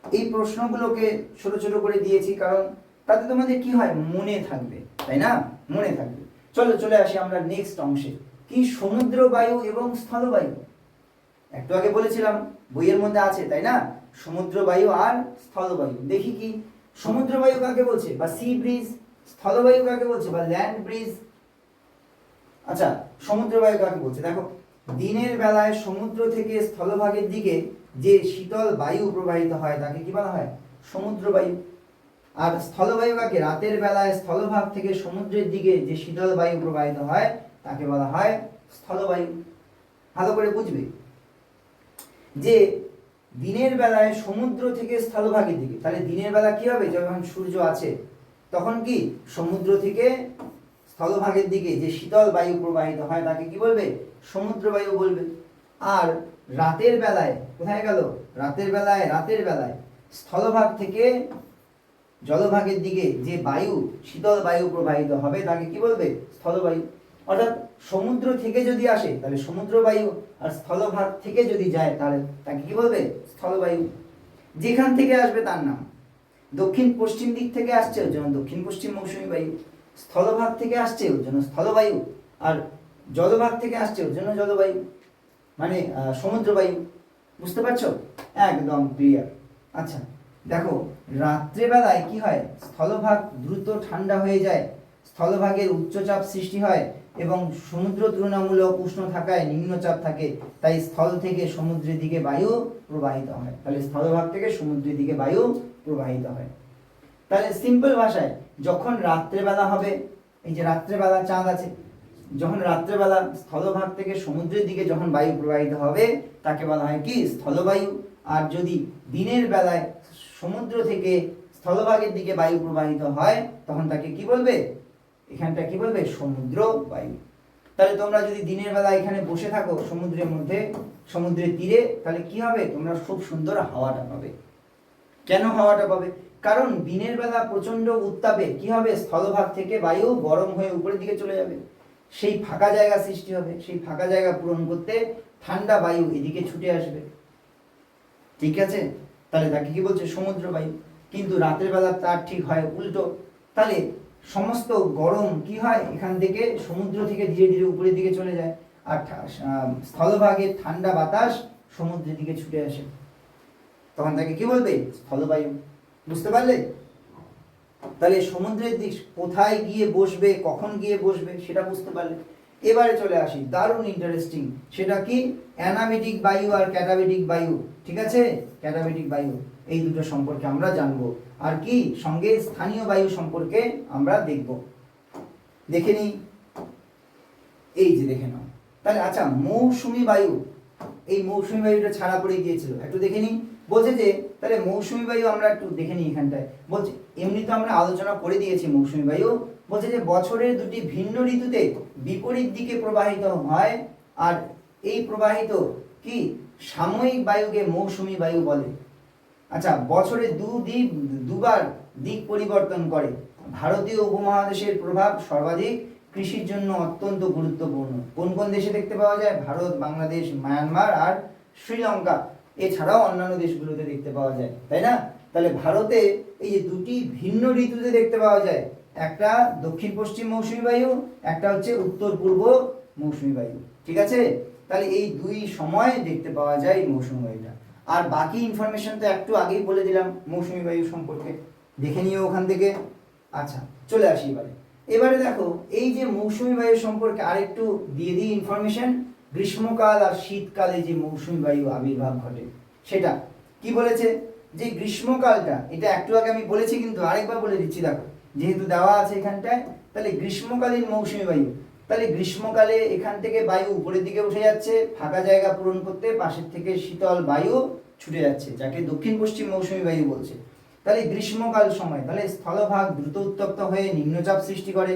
এই প্রশ্নগুলোকে ছোট ছোট করে দিয়েছি কারণ তাতে তোমাদের কি হয়, মনে থাকবে, তাই না? মনে থাকবে। চলো চলে আসি আমরা নেক্সট অংশে। কি সমুদ্র বায়ু এবং স্থলবায়ু। একটু আগে বলেছিলাম বইয়ের মধ্যে আছে, তাই না? সমুদ্র বায়ু আর স্থলবায়ু। দেখি কি সমুদ্র বায়ু কাকে বলছে বা সি ব্রিজ, স্থলবায়ু কাকে বলছে বা ল্যান্ড ব্রিজ। আচ্ছা, সমুদ্র বায়ু কাকে বলছে দেখো, দিনের বেলায় সমুদ্র থেকে স্থলভাগের দিকে যে শীতল বায়ু প্রবাহিত হয় তাকে কি বলা হয়, সমুদ্র বায়ু। আর স্থলবায়ু কাকে, রাতের বেলায় স্থলভাগ থেকে সমুদ্রের দিকে যে শীতল বায়ু প্রবাহিত হয় তাকে বলা হয় স্থলবায়ু। ভালো করে বুঝবে যে দিনের বেলায় সমুদ্র থেকে স্থলভাগের দিকে, তাহলে দিনের বেলা কি হবে, যখন সূর্য আছে তখন কি সমুদ্র থেকে স্থলভাগের দিকে যে শীতল বায়ু প্রবাহিত হয় তাকে কি বলবে, সমুদ্র বায়ু বলবে। আর রাতের বেলায় কোথায় গেল, রাতের বেলায় স্থলভাগ থেকে জলভাগের দিকে যে বায়ু শীতল বায়ু প্রবাহিত হবে তাকে কি বলবে, স্থলবায়ু। অর্থাৎ সমুদ্র থেকে যদি আসে তাহলে সমুদ্র বায়ু, আর স্থলভাগ থেকে যদি যায় তাহলে তাকে কি বলবে, স্থলবায়ু। যেখান থেকে আসবে তার নাম, দক্ষিণ পশ্চিম দিক থেকে আসছে ওর জন্য দক্ষিণ পশ্চিম মৌসুমী বায়ু, স্থলভাগ থেকে আসছে ওর জন্য স্থলবায়ু, আর জলভাগ থেকে আসছে ওর জন্য জলবায়ু, মানে সমুদ্র বায়ু। বুঝতে পারছো? একদম ক্লিয়ার। আচ্ছা দেখো, রাত্রেবেলায় কি হয়, স্থলভাগ দ্রুত ঠান্ডা হয়ে যায়, স্থলভাগের উচ্চচাপ সৃষ্টি হয় এবং সমুদ্র তুলনামূলক উষ্ণ থাকায় নিম্নচাপ থাকে, তাই স্থল থেকে সমুদ্রের দিকে বায়ু প্রবাহিত হয়। তাহলে স্থলভাগ থেকে সমুদ্রের দিকে বায়ু প্রবাহিত হয়। তাহলে সিম্পল ভাষায়, যখন রাত্রেবেলা হবে, এই যে রাত্রেবেলা চাঁদ আছে, যখন রাত্রেবেলা স্থলভাগ থেকে সমুদ্রের দিকে যখন বায়ু প্রবাহিত হবে তাকে বলা হয় কি, স্থলবায়ু। আর যদি দিনের বেলায় সমুদ্র থেকে স্থলভাগের দিকে বায়ু প্রবাহিত হয় তখন তাকে কি বলবে, এখানটা কি বলবে, সমুদ্র বায়ু। তাহলে তোমরা যদি দিনের বেলা এখানে বসে থাকো সমুদ্রের মধ্যে, সমুদ্রের তীরে, তাহলে কি হবে, তোমরা খুব সুন্দর হাওয়াটা পাবে। কেন হাওয়াটা পাবে, কারণ দিনের বেলা প্রচন্ড উত্তাপে কি হবে, স্থলভাগ থেকে বায়ু গরম হয়ে উপরের দিকে চলে যাবে, সেই ফাঁকা জায়গা সৃষ্টি হবে, সেই ফাঁকা জায়গা পূরণ করতে ঠান্ডা বায়ু এদিকে ছুটে আসবে, ঠিক আছে? তাহলে তাকে কি বলছে, সমুদ্র বায়ু। কিন্তু রাতের বেলা তার ঠিক হয় উল্টো, তাহলে সমস্ত গরম কি হয়, এখান থেকে সমুদ্র থেকে ধীরে ধীরে উপরের দিকে চলে যায়, আর স্থলভাগের ঠান্ডা বাতাস সমুদ্রের দিকে ছুটে আসে, তখন তাকে কি বলবে, স্থলবায়ু। বুঝতে পারলে? তাহলে সমুদ্রের দিক কোথায় গিয়ে বসবে, কখন গিয়ে বসবে সেটা বুঝতে পারলে। এবারে চলে আসি, দারুণ ইন্টারেস্টিং, সেটা কি, অ্যানাবেটিক বায়ু আর ক্যাটাবেটিক বায়ু। ঠিক আছে, ক্যাটাবেটিক বায়ু এই দুটো সম্পর্কে আমরা জানবো, আর কি সঙ্গে স্থানীয় বায়ু সম্পর্কে আমরা দেখব। দেখে নিই, এই যে দেখে নাও। তাহলে আচ্ছা, মৌসুমী বায়ু, এই মৌসুমী বায়ুটা ছাড়া পড়ে গিয়েছিল, একটু দেখে নিই। বলছে যে তাহলে মৌসুমী বায়ু আমরা একটু দেখে নিই এখানটায়। বলছে এমনি তো আমরা আলোচনা করে দিয়েছি মৌসুমী বায়ু। বলছে যে বছরের দুটি ভিন্ন ঋতুতে বিপরীত দিকে প্রবাহিত হয়, আর এই প্রবাহিত কি সাময়িক বায়ুকে মৌসুমী বায়ু বলে। আচ্ছা, বছরে দুবার দিক পরিবর্তন করে। ভারতীয় উপমহাদেশের প্রভাব সর্বাধিক, কৃষির জন্য অত্যন্ত গুরুত্বপূর্ণ। কোন কোন দেশে দেখতে পাওয়া যায়, ভারত, বাংলাদেশ, মায়ানমার আর শ্রীলঙ্কা, এছাড়াও অন্যান্য দেশগুলোতে দেখতে পাওয়া যায়, তাই না? তাহলে ভারতে এই যে দুটি ভিন্ন ঋতুতে দেখতে পাওয়া যায়, একটা দক্ষিণ পশ্চিম মৌসুমী বায়ু, একটা হচ্ছে উত্তর পূর্ব মৌসুমী বায়ু, ঠিক আছে? তাহলে এই দুই সময় দেখতে পাওয়া যায় এই মৌসুমী বায়ুটা। আর বাকি ইনফরমেশন তো একটু আগেই বলে দিলাম মৌসুমী বায়ু সম্পর্কে, দেখে নিও ওখান থেকে। আচ্ছা চলে আসি এবারে দেখো, এই যে মৌসুমী বায়ু সম্পর্কে আরেকটু দিয়ে দিই ইনফরমেশন। গ্রীষ্মকাল আর শীতকালে যে মৌসুমী বায়ু আবির্ভাব ঘটে সেটা কি বলেছে, যে গ্রীষ্মকালটা, এটা একটু আগে আমি বলেছি কিন্তু আরেকবার বলে দিচ্ছি, দেখো যেহেতু দেওয়া আছে এখানটায়। তাহলে গ্রীষ্মকালীন মৌসুমী বায়ু, তাহলে গ্রীষ্মকালে এখান থেকে বায়ু উপরের দিকে উঠে যাচ্ছে ফাঁকা জায়গা পূরণ করতে, পাশের থেকে শীতল বায়ু ছুটে যাচ্ছে, যাকে দক্ষিণ পশ্চিম মৌসুমী বায়ু বলছে। তাহলে গ্রীষ্মকাল সময় তাহলে স্থলভাগ দ্রুত উত্তপ্ত হয়ে নিম্নচাপ সৃষ্টি করে,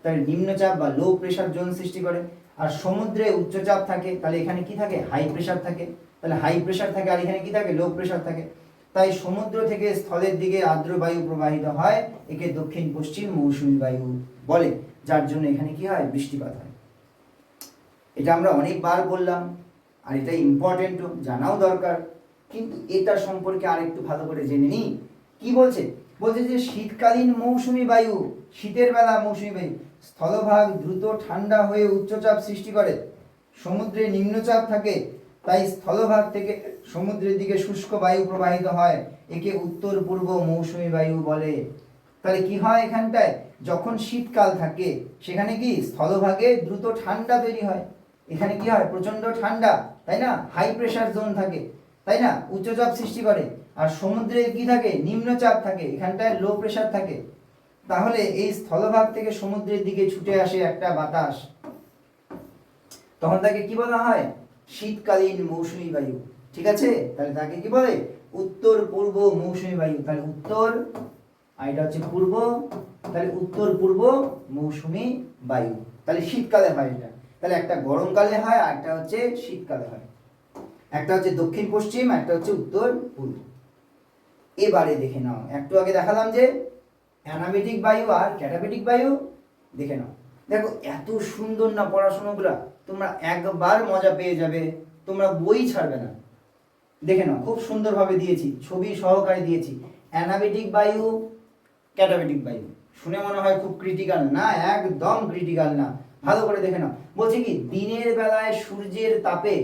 তাহলে নিম্নচাপ বা লো প্রেসার জোন সৃষ্টি করে। আর সমুদ্রে উচ্চচাপ থাকে, তাহলে এখানে কি থাকে, হাই প্রেসার থাকে, তাহলে হাই প্রেসার থাকে, আর এখানে কি থাকে, লো প্রেসার থাকে। তাই সমুদ্র থেকে স্থলের দিকে আর্দ্র বায়ু প্রবাহিত হয়, একে দক্ষিণ পশ্চিম মৌসুমী বায়ু বলে, যার জন্য এখানে কি হয়, বৃষ্টিপাত হয়। এটা আমরা অনেকবার বললাম, আর এটা ইম্পর্টেন্টও, জানাও দরকার। কিন্তু এটা সম্পর্কে আরেকটু ভালো করে জেনে নিই। কি বলছে? বলছে যে শীতকালীন মৌসুমী বায়ু, শীতের বেলা মৌসুমী বায়ু স্থলভাগ দ্রুত ঠান্ডা হয়ে উচ্চচাপ সৃষ্টি করে। সমুদ্রে নিম্নচাপ থাকে, তাই স্থলভাগ থেকে সমুদ্রের দিকে শুষ্ক বায়ু প্রবাহিত হয়। একে উত্তর পূর্ব মৌসুমী বায়ু বলে। তাহলে কি হয় এখানটায়? যখন শীতকাল থাকে সেখানে কি স্থলভাগে দ্রুত ঠান্ডা তৈরি হয়। এখানে কি হয়? প্রচণ্ড ঠান্ডা, তাই না? হাই প্রেশার জোন থাকে, তাই না? উচ্চচাপ সৃষ্টি করে। আর সমুদ্রে কি থাকে? নিম্নচাপ থাকে, এখানটায় লো প্রেশার থাকে। তাহলে এই স্থলভাগ থেকে সমুদ্রের দিকে ছুটে আসে একটা বাতাস, তখন তাকে কি বলা হয়? শীতকালীন মৌসুমী বায়ু। ঠিক আছে? তাহলে তাকে কি বলে? উত্তর পূর্ব মৌসুমী বায়ু। তাহলে উত্তর, আর এটা হচ্ছে পূর্ব, তাহলে উত্তর পূর্ব মৌসুমী বায়ু। তাহলে শীতকালে হয় এটা। তাহলে একটা গরমকালে হয় আর একটা হচ্ছে শীতকালে হয়। একটা হচ্ছে দক্ষিণ পশ্চিম, একটা হচ্ছে উত্তর পূর্ব। এবারে দেখে নাও, একটু আগে দেখালাম যে অ্যানাবেটিক বায়ু আর ক্যাটাবেটিক বায়ু। দেখে নাও, দেখো এত সুন্দর না পড়াশোনাগুলা, তোমরা একবার মজা পেয়ে যাবে, তোমরা বই ছাড়বে না। দেখে নাও, খুব সুন্দরভাবে দিয়েছি, ছবি সহকারে দিয়েছি। অ্যানাবেটিক বায়ু, ক্যাটাবেটিক বায়ু। শুনে মনে হয় খুব ক্রিটিক্যাল, না, একদম ক্রিটিক্যাল না। ভালো করে দেখে নাও। বলছে কি, দিনের বেলায় সূর্যের তাপে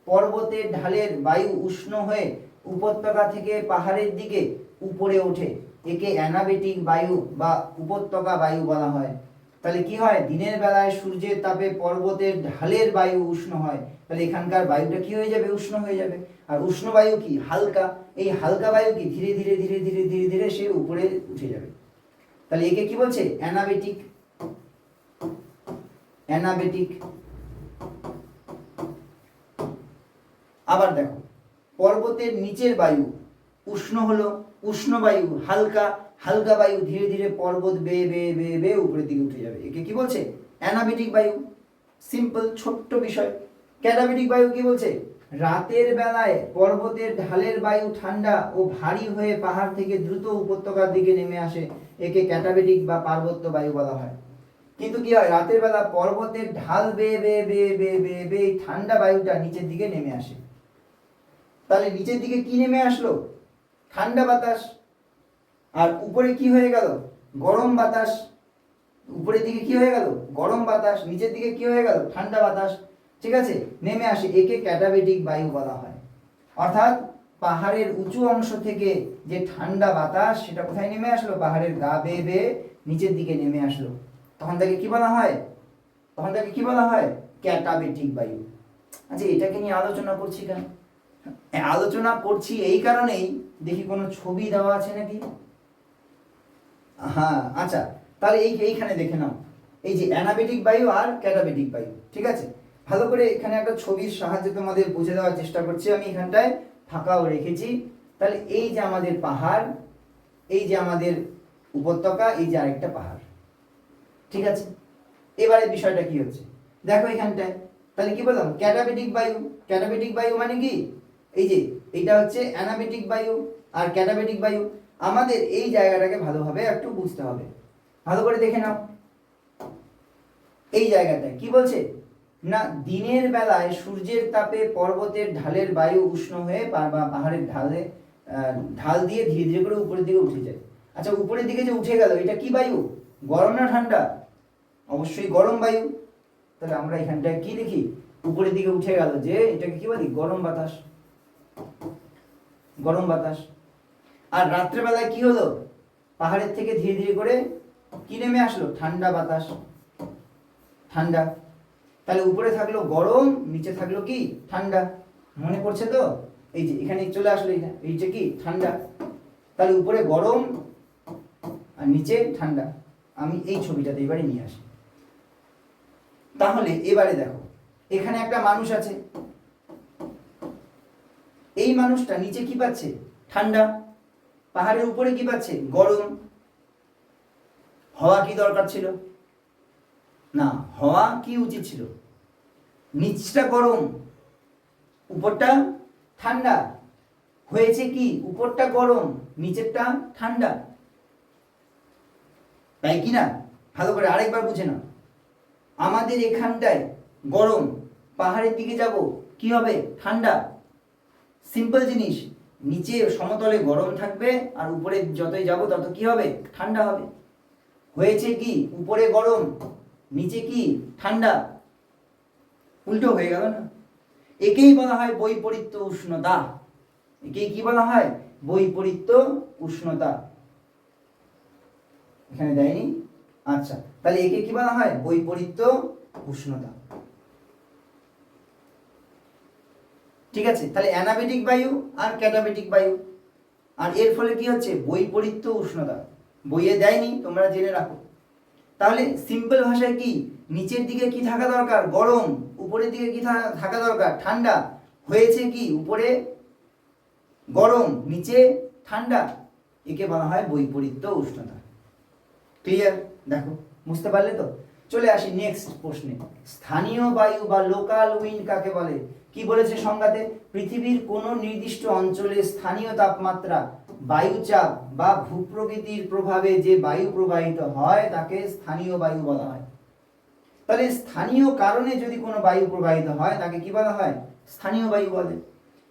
পর্বতের ঢালের বায়ু উষ্ণ হয়ে উপত্যকা থেকে পাহাড়ের দিকে উপরে ওঠে। একে অ্যানাবেটিক বায়ু বা উপত্যকা বায়ু বলা হয়। তাহলে কি হয়? দিনের বেলায় সূর্যের তাপে পর্বতের ঢালের বায়ু উষ্ণ হয়, তাহলে এখানকার বায়ুটা কি হয়ে যাবে? উষ্ণ হয়ে যাবে। আর উষ্ণ বায়ু কি? হালকা। এই হালকা বায়ু কি? ধীরে ধীরে ধীরে ধীরে ধীরে ধীরে সে উপরে উঠে যাবে। তাহলে একে কি বলছে? অ্যানাবেটিক। অ্যানাবেটিক। আবার দেখো, পর্বতের নিচের বায়ু উষ্ণ হলো, উষ্ণ বায়ু হালকা, হালকা বায়ু ধীরে ধীরে পর্বত বেয়ে বেয়ে বেয়ে বেয়ে উপরের দিকে উঠে যাবে। একে কি বলছে? অ্যানাবেটিক বায়ু। সিম্পল, ছোট্ট বিষয়। ক্যাটাবেটিক বায়ু কি বলছে? রাতের বেলায় পর্বতের ঢালের বায়ু ঠান্ডা ও ভারী হয়ে পাহাড় থেকে দ্রুত উপত্যকার দিকে নেমে আসে। একে ক্যাটাবেটিক বা পার্বত্য বায়ু বলা হয়। কিন্তু কি হয়? রাতের বেলা পর্বতের ঢাল বেয়ে বেয়ে বেয়ে বেয়ে বেয়ে বেয়ে ঠান্ডা বায়ুটা নিচের দিকে নেমে আসে। তাহলে নিচের দিকে কি নেমে আসলো? ঠান্ডা বাতাস। আর উপরে কি হয়ে গেল? গরম বাতাস। উপরের দিকে কি হয়ে গেল? গরম বাতাস। নিচের দিকে কি হয়ে গেল? ঠান্ডা বাতাস। ঠিক আছে? নেমে আসে। একে ক্যাটাবেটিক বায়ু বলা হয়। অর্থাৎ পাহাড়ের উঁচু অংশ থেকে যে ঠান্ডা বাতাস, সেটা কোথায় নেমে আসলো? পাহাড়ের গা বেয়ে বেয়ে নিচের দিকে নেমে আসলো। তখন তাকে কি বলা হয়? তখন তাকে কি বলা হয়? ক্যাটাবেটিক বায়ু। আচ্ছা, এটাকে নিয়ে আলোচনা করছি কেন? আলোচনা করছি এই কারণেই, দেখি কোনো ছবি দেওয়া আছে নাকি। হ্যাঁ, আচ্ছা, তাহলে এইখানে দেখে নাও, এই যে অ্যানাবেটিক বায়ু আর ক্যাটাবেটিক বায়ু। ঠিক আছে? ভালো করে এখানে একটা ছবির সাহায্যে তোমাদের বুঝে দেওয়ার চেষ্টা করছি। আমি এখানটায় ফাঁকাও রেখেছি। তাহলে এই যে আমাদের পাহাড়, এই যে আমাদের উপত্যকা, এই যে আরেকটা পাহাড়। ঠিক আছে? এবারে বিষয়টা কি হচ্ছে দেখো এখানটায়। তাহলে কি বললাম? ক্যাটাবেটিক বায়ু। ক্যাটাবেটিক বায়ু মানে কি? এই যে এইটা হচ্ছে অ্যানাবেটিক বায়ু আর ক্যাটাবেটিক বায়ু। আমাদের এই জায়গাটাকে ভালোভাবে একটু বুঝতে হবে। ভালো করে দেখে নাও, এই জায়গাটায় কি বলছে না, দিনের বেলায় সূর্যের তাপে পর্বতের ঢালের বায়ু উষ্ণ হয়ে পাহাড়ের ঢাল দিয়ে ধীরে ধীরে করে উপরের দিকে উঠে যায়। আচ্ছা, উপরের দিকে যে উঠে গেল, এটা কি বায়ু? গরম না ঠান্ডা? অবশ্যই গরম বায়ু। তাহলে আমরা এখানটায় কি লিখি? উপরের দিকে উঠে গেল যে, এটাকে কি বলি? গরম বাতাস। গরম বাতাস। আর রাত্রেবেলায় কি হলো? পাহাড়ের থেকে ধীরে ধীরে করে কি নেমে আসলো? ঠান্ডা বাতাস। ঠান্ডা। তাহলে উপরে থাকলো গরম, নিচে থাকলো কি? ঠান্ডা। মনে পড়ছে তো? এই যে এখানে চলে আসলো, এই যে কি? ঠান্ডা। তাহলে উপরে গরম আর নিচে ঠান্ডা। আমি এই ছবিটাতে এবারে নিয়ে আসি। তাহলে এবারে দেখো, এখানে একটা মানুষ আছে। এই মানুষটা নিচে কি পাচ্ছে? ঠান্ডা। পাহাড়ের উপরে কি পাচ্ছে? গরম। হওয়া কি দরকার ছিল? না, হওয়া কি উচিত ছিল? নিচটা গরম, উপরটা ঠান্ডা। হয়েছে কি? উপরটা গরম, নিচেরটা ঠান্ডা। তাই কি না? ভালো করে আরেকবার বুঝে নাও। আমাদের এখানটায় গরম, পাহাড়ের দিকে যাব কি হবে? ঠান্ডা। সিম্পল জিনিস, নিচে সমতলে গরম থাকবে আর উপরে যতই যাব তত কি হবে? ঠান্ডা হবে। হয়েছে কি? উপরে গরম, নিচে কি? ঠান্ডা। উল্টো হয়ে গেল না? একেই বলা হয় বৈপরীত্য উষ্ণতা। একেই কি বলা হয়? বৈপরীত্য উষ্ণতা। এখানে দেয়নি। আচ্ছা, তাহলে একে কি বলা হয়? বৈপরীত্য উষ্ণতা। ঠিক আছে, তাহলে অ্যানাবেটিক বায়ু আর ক্যাটাবেটিক বায়ু, আর এর ফলে কি হচ্ছে? বৈপরীত্য উষ্ণতা। বইয়ে দেয়নি, তোমরা জেনে রাখো। তাহলে সিম্পল ভাষায় কি? নিচের দিকে কি থাকা দরকার? গরম। উপরের দিকে কি থাকা দরকার? ঠান্ডা। হয়েছে কি? উপরে গরম, নিচে ঠান্ডা। একে বলা হয় বৈপরীত্য উষ্ণতা। ক্লিয়ার? দেখো, বুঝতে পারলে তো? চলে আসি নেক্সট প্রশ্নে। স্থানীয় বায়ু বা লোকাল উইন্ড কাকে বলে? কি বলেছে সংজ্ঞাতে? পৃথিবীর কোন নির্দিষ্ট অঞ্চলে স্থানীয় তাপমাত্রা, বায়ুচাপ বা ভূপ্রকৃতির প্রভাবে যে বায়ু প্রবাহিত হয় তাকে স্থানীয় বায়ু বলা হয়। তাহলে স্থানীয় কারণে যদি কোনো বায়ু প্রবাহিত হয় তাকে কি বলা হয়? স্থানীয় বায়ু বলে।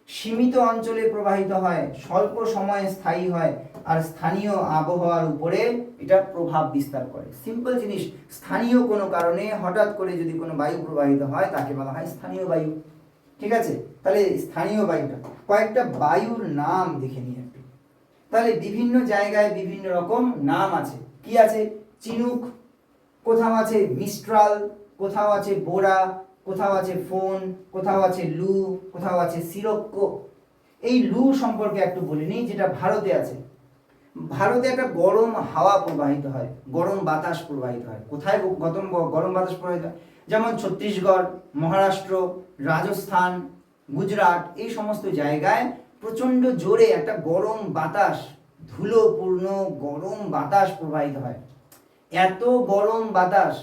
সীমিত অঞ্চলে প্রবাহিত হয়, স্বল্প সময়ে স্থায়ী হয়, আর স্থানীয় আবহাওয়ার উপরে এটা প্রভাব বিস্তার করে। সিম্পল জিনিস, স্থানীয় কোনো কারণে হঠাৎ করে যদি কোনো বায়ু প্রবাহিত হয় তাকে বলা হয় স্থানীয় বায়ু। ঠিক আছে, তাহলে স্থানীয় বায়ুটা কয়েকটা বায়ুর নাম দেখে নিই একটু। তাহলে বিভিন্ন জায়গায় বিভিন্ন রকম নাম আছে। কি আছে? চিনুক, কোথাও আছে মিস্ট্রাল, কোথাও আছে বোরা, কোথাও আছে ফোন, কোথাও আছে লু, কোথাও আছে সিরক্কো। এই লু সম্পর্কে একটু বলে নিই, যেটা ভারতে আছে। ভারতে একটা গরম হাওয়া প্রবাহিত হয়, গরম বাতাস প্রবাহিত হয়। কোথায় গরম বাতাস প্রবাহিত হয়? যেমন ছত্তিশগড়, মহারাষ্ট্র, রাজস্থান, গুজরাট, এই সমস্ত জায়গায় প্রচণ্ড জোরে একটা গরম বাতাস, ধুলোপূর্ণ গরম বাতাস প্রবাহিত হয়। এত গরম বাতাস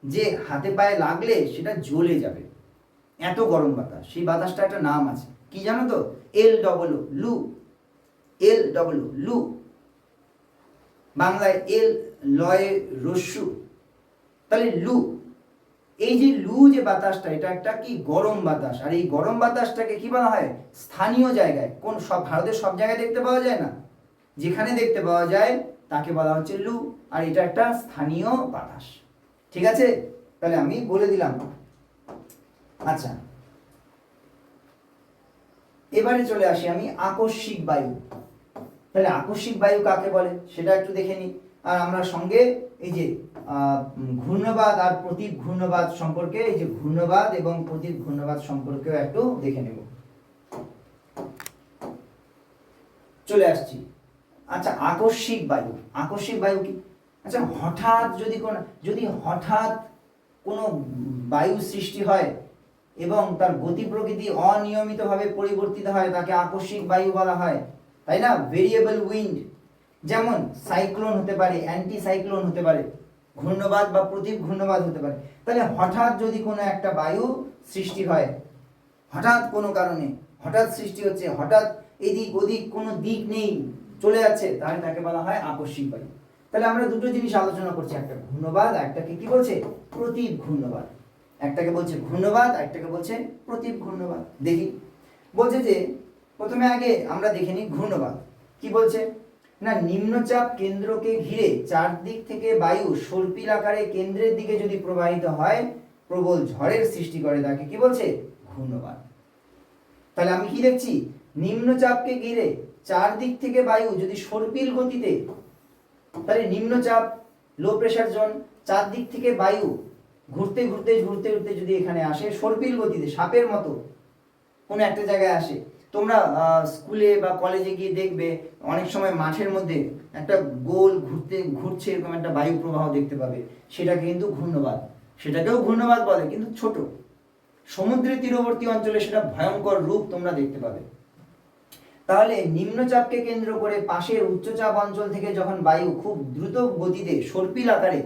যে হাতে পায়ে লাগলে সেটা জ্বলে যাবে, এত গরম বাতাস। সেই বাতাসটা একটা নাম আছে, কি জানো তো? LWO, লু। LWO, লু। বাংলায় এল লয়ে রস্যু, তাহলে লু। এই যে লু যে বাতাসটা, এটা একটা কি? গরম বাতাস। আর এই গরম বাতাসটাকে কি বলা হয়? স্থানীয় জায়গায়, কোন সব ভারতের সব জায়গায় দেখতে পাওয়া যায় না, যেখানে দেখতে পাওয়া যায় তাকে বলা হচ্ছে লু। আর এটা একটা স্থানীয় বাতাস। ঠিক আছে, তাহলে আমি বলে দিলাম। আচ্ছা, এবারে চলে আসি আমি আকস্মিক বায়ু। তাহলে আকস্মিক বায়ু কাকে বলে সেটা একটু দেখে নিই। আর আমরা সঙ্গে এই যে ঘূর্ণবাদ আর প্রতীক ঘূর্ণবাদ সম্পর্কে, এই যে ঘূর্ণবাদ এবং প্রতীক ঘূর্ণবাদ সম্পর্কেও একটু দেখে নেব। চলে আসছি। আচ্ছা, আকস্মিক বায়ু। আকস্মিক বায়ু কি? আচ্ছা, হঠাৎ কোনো বায়ু সৃষ্টি হয় এবং তার গতি প্রকৃতি অনিয়মিতভাবে পরিবর্তিত হয় তাকে আকস্মিক বায়ু বলা হয়, তাই না? ভেরিয়েবল উইন্ড, যেমন সাইক্লোন হতে পারে, অ্যান্টি সাইক্লোন হতে পারে, ঘূর্ণবাদ বা প্রতীক ঘূর্ণবাদ হতে পারে। তাহলে হঠাৎ যদি কোনো একটা বায়ু সৃষ্টি হয়, হঠাৎ কোনো কারণে হঠাৎ সৃষ্টি হচ্ছে, হঠাৎ এদিক ওদিক কোনো দিক নেই, চলে যাচ্ছে, তাহলে তাকে বলা হয় আকস্মিক বায়ু। তাহলে আমরা দুটো জিনিস আলোচনা করছি, একটা ঘূর্ণবাদ, একটাকে কি বলছে? প্রতীক ঘূর্ণবাদ। একটাকে বলছে ঘূর্ণবাদ, একটাকে বলছে প্রতীক ঘূর্ণবাদ। দেখি, বলছে যে প্রথমে আগে আমরা দেখে নিই ঘূর্ণবাদ কি বলছে না। নিম্নচাপ কেন্দ্রকে ঘিরে চারদিক থেকে বায়ু সর্পিল আকারে কেন্দ্রের দিকে যদি প্রবাহিত হয়, প্রবল ঝড়ের সৃষ্টি করে, তাকে কি বলছে? ঘূর্ণবাদ। তাহলে আমি কি দেখছি? নিম্নচাপকে ঘিরে চারদিক থেকে বায়ু যদি সর্পিল গতিতে, তাহলে নিম্নচাপ, লো প্রেসার জোন, চারদিক থেকে বায়ু ঘুরতে ঘুরতে ঘুরতে ঘুরতে যদি এখানে আসে সর্পিল গতিতে, সাপের মতো কোনো একটা জায়গায় আসে। তোমরা স্কুলে বা কলেজে গিয়ে দেখবে অনেক সময় মাঠের মধ্যে একটা গোল ঘুরছে এরকম একটা বায়ু প্রবাহ দেখতে পাবে, সেটা কিন্তু ঘূর্ণবাদ। সেটাকেও ঘূর্ণবাদ বলে, কিন্তু ছোট। সমুদ্রের তীরবর্তী অঞ্চলে সেটা ভয়ঙ্কর রূপ তোমরা দেখতে পাবে। তাহলে নিম্নচাপকে কেন্দ্র করে পাশের উচ্চচাপ অঞ্চল থেকে যখন বায়ু খুব দ্রুত গতিতে সর্পিল আকারে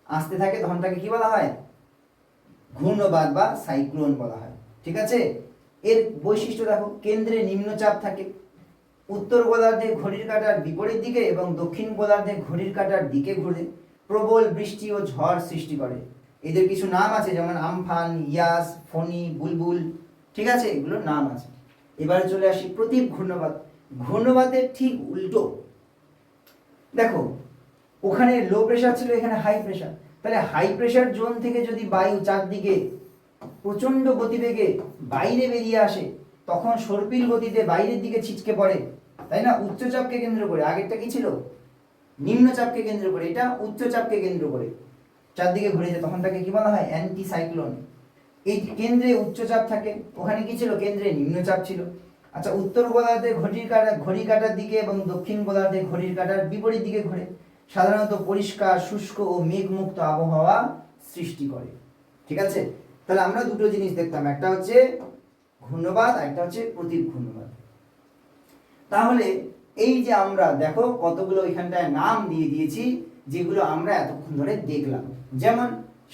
আসতে থাকে, তখন তাকে কি বলা হয়? ঘূর্ণবাদ বা সাইক্লোন বলা হয়। ঠিক আছে, এর বৈশিষ্ট্য দেখো, কেন্দ্রে নিম্নচাপ থাকে, উত্তর গোলার্ধে ঘড়ির কাঁটার বিপরীত দিকে এবং দক্ষিণ গোলার্ধে ঘড়ির কাঁটার দিকে ঘুরে, প্রবল বৃষ্টি ও ঝড় সৃষ্টি করে। এদের কিছু নাম আছে, যেমন আমফান, ইয়াস, ফণি, বুলবুল, ঠিক আছে, এগুলোর নাম আছে। এবারে চলে আসি প্রতীপ ঘূর্ণবাত। ঘূর্ণবাতের ঠিক উল্টো। দেখো ওখানে লো প্রেশার ছিল, এখানে হাই প্রেশার। তাহলে হাই প্রেশার জোন থেকে যদি বায়ু চারদিকে প্রচন্ড গতিবেগে বাইরে বেরিয়ে আসে, তখন সর্পিল গতিতে বাইরের দিকে ছিটকে পড়ে, তাই না? উচ্চচাপকে কেন্দ্র করে। আগেরটা কি ছিল? নিম্নচাপকে কেন্দ্র করে, এটা উচ্চচাপকে কেন্দ্র করে চারদিকে ঘুরে যায়, তখন তাকে কি বলা হয়? Anti cyclone. এই কেন্দ্রে উচ্চচাপ থাকে, ওখানে কি ছিল? কেন্দ্রে নিম্নচাপ ছিল। আচ্ছা, উত্তর গোলার্ধে ঘড়ি কাঁটার দিকে এবং দক্ষিণ গোলার্ধে ঘড়ির কাঁটার বিপরীত দিকে ঘোরে, সাধারণত পরিষ্কার, শুষ্ক ও মেঘমুক্ত আবহাওয়া সৃষ্টি করে। ঠিক আছে, তাহলে আমরা দুটো জিনিস দেখতাম, একটা হচ্ছে ঘূর্ণবাত, একটা হচ্ছে প্রতীপ ঘূর্ণবাত। তাহলে এই যে আমরা দেখো কতগুলো এখানটায় নাম দিয়ে দিয়েছি, যেগুলো আমরা এতক্ষণ ধরে দেখলাম। যেমন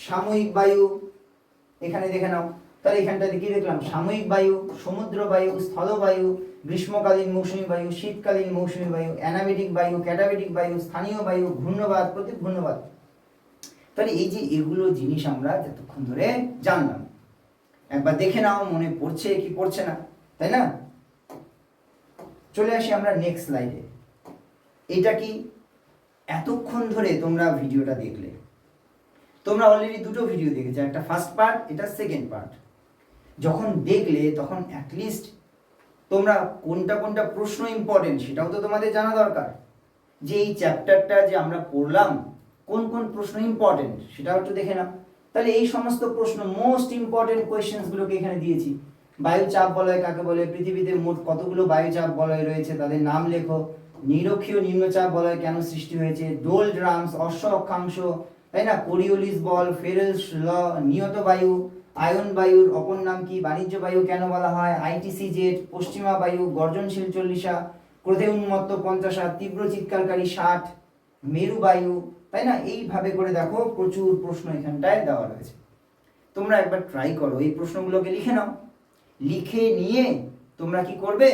সাময়িক বায়ু, এখানে দেখে নাও। তাহলে এখানটাতে কি দেখলাম? সাময়িক বায়ু, সমুদ্র বায়ু, স্থলবায়ু, গ্রীষ্মকালীন মৌসুমী বায়ু, শীতকালীন মৌসুমী বায়ু, অ্যানাবেটিক বায়ু, ক্যাটাবেটিক বায়ু, স্থানীয় বায়ু, ঘূর্ণবাত, প্রতীপ ঘূর্ণবাত। তাহলে এই যে এগুলো জিনিস আমরা যতক্ষণ ধরে জানলাম, একবার দেখে নাও মনে পড়ছে কি পড়ছে না, তাই না? চলে আসি আমরা নেক্সট স্লাইডে। এটা কি? এতক্ষণ ধরে তোমরা ভিডিওটা দেখলে, তোমরা অলরেডি দুটো ভিডিও দেখেছো, একটা ফার্স্ট পার্ট, এটা সেকেন্ড পার্ট। যখন দেখলে তখন অ্যাটলিস্ট তোমরা কোনটা কোনটা প্রশ্ন ইম্পর্টেন্ট সেটাও তো তোমাদের জানা দরকার, যে এই চ্যাপ্টারটা যে আমরা পড়লাম কোন কোন প্রশ্ন ইম্পর্টেন্ট সেটাও একটু দেখে নাও। তাহলে এই সমস্ত প্রশ্ন, মোস্ট ইম্পর্টেন্ট কোয়েশ্চেন্সগুলোকে এখানে দিয়েছি। বায়ুচাপ বলয় কাকে বলে? পৃথিবীতে মোট কতগুলো বায়ুচাপ বলয় রয়েছে, তাদের নাম লেখো। নিরক্ষীয় নিম্নচাপ বলয় কেন সৃষ্টি হয়েছে? ডোল ড্রামস, অশ্ব অক্ষাংশ, তাই না? কোরিওলিস বল, ফেরেলস ল, নিয়ত বায়ু, আয়ন বায়ুর অপর নাম কি? বাণিজ্য বায়ু কেন বলা হয়? আইটিসি জেট, পশ্চিমা বায়ু, গর্জনশীল 40, ক্রোধে উন্মত্ত 50, তীব্র চিৎকারকারী 60, মেরু বায়ু, তাই না? এইভাবে করে দেখো প্রচুর প্রশ্ন এখানটায় দেওয়া রয়েছে। তোমরা একবার ট্রাই করো, এই প্রশ্নগুলোকে লিখে নাও। লিখে নিয়ে তোমরা কি করবে?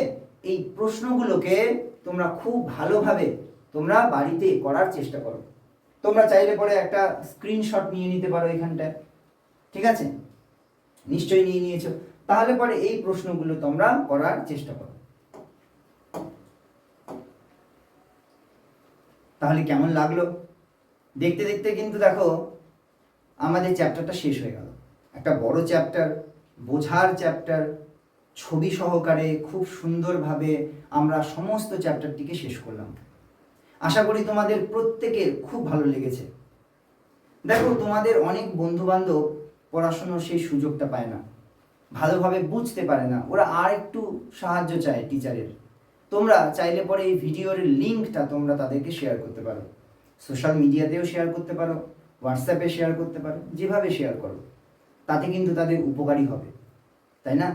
এই প্রশ্নগুলোকে তোমরা খুব ভালোভাবে তোমরা বাড়িতে করার চেষ্টা করো। তোমরা চাইলে পরে একটা স্ক্রিনশট নিয়ে নিতে পারো এখানটায়, ঠিক আছে? নিশ্চয়ই নিয়ে নিয়েছো। তাহলে পরে এই প্রশ্নগুলো তোমরা করার চেষ্টা করো। তাহলে কেমন লাগলো? দেখতে দেখতে কিন্তু দেখো আমাদের চ্যাপ্টারটা শেষ হয়ে গেল। একটা বড় চ্যাপ্টার, বোঝার চ্যাপ্টার, ছবি সহকারে খুব সুন্দরভাবে আমরা সমস্ত চ্যাপ্টারটিকে শেষ করলাম। আশা করি তোমাদের প্রত্যেকের খুব ভালো লেগেছে। দেখো তোমাদের অনেক বন্ধুবান্ধব পড়াশোনার সেই সুযোগটা পায় না, ভালোভাবে বুঝতে পারে না, ওরা আর একটু সাহায্য চায় টিচারের। তোমরা চাইলে পরে এই ভিডিওর লিঙ্কটা তোমরা তাদেরকে শেয়ার করতে পারো, সোশ্যাল মিডিয়াতেও শেয়ার করতে পারো, হোয়াটসঅ্যাপে শেয়ার করতে পারো, যেভাবে শেয়ার করো তাতে কিন্তু তাদের উপকারী হবে, তাই না?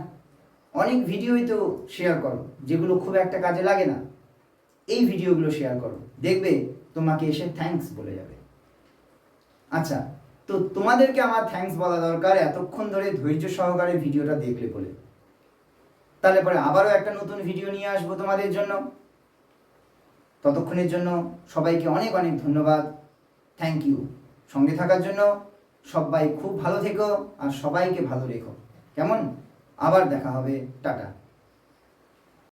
অনেক ভিডিওই তো শেয়ার করো যেগুলো খুব একটা কাজে লাগে না, এই ভিডিওগুলো শেয়ার করো, দেখবে তোমাকে এসে থ্যাঙ্কস বলে যাবে। আচ্ছা, তো তোমাদেরকে আমার থ্যাঙ্কস বলা দরকার এতক্ষণ ধরে ধৈর্য সহকারে ভিডিওটা দেখলে বলে। তাহলে পরে আবারও একটা নতুন ভিডিও নিয়ে আসবো তোমাদের জন্য। ততক্ষণের জন্য সবাইকে অনেক অনেক ধন্যবাদ, থ্যাংক ইউ। সঙ্গে থাকার জন্য সবাই খুব ভালো থেকো আর সবাইকে ভালো রেখো, কেমন? আবার দেখা হবে, টাটা।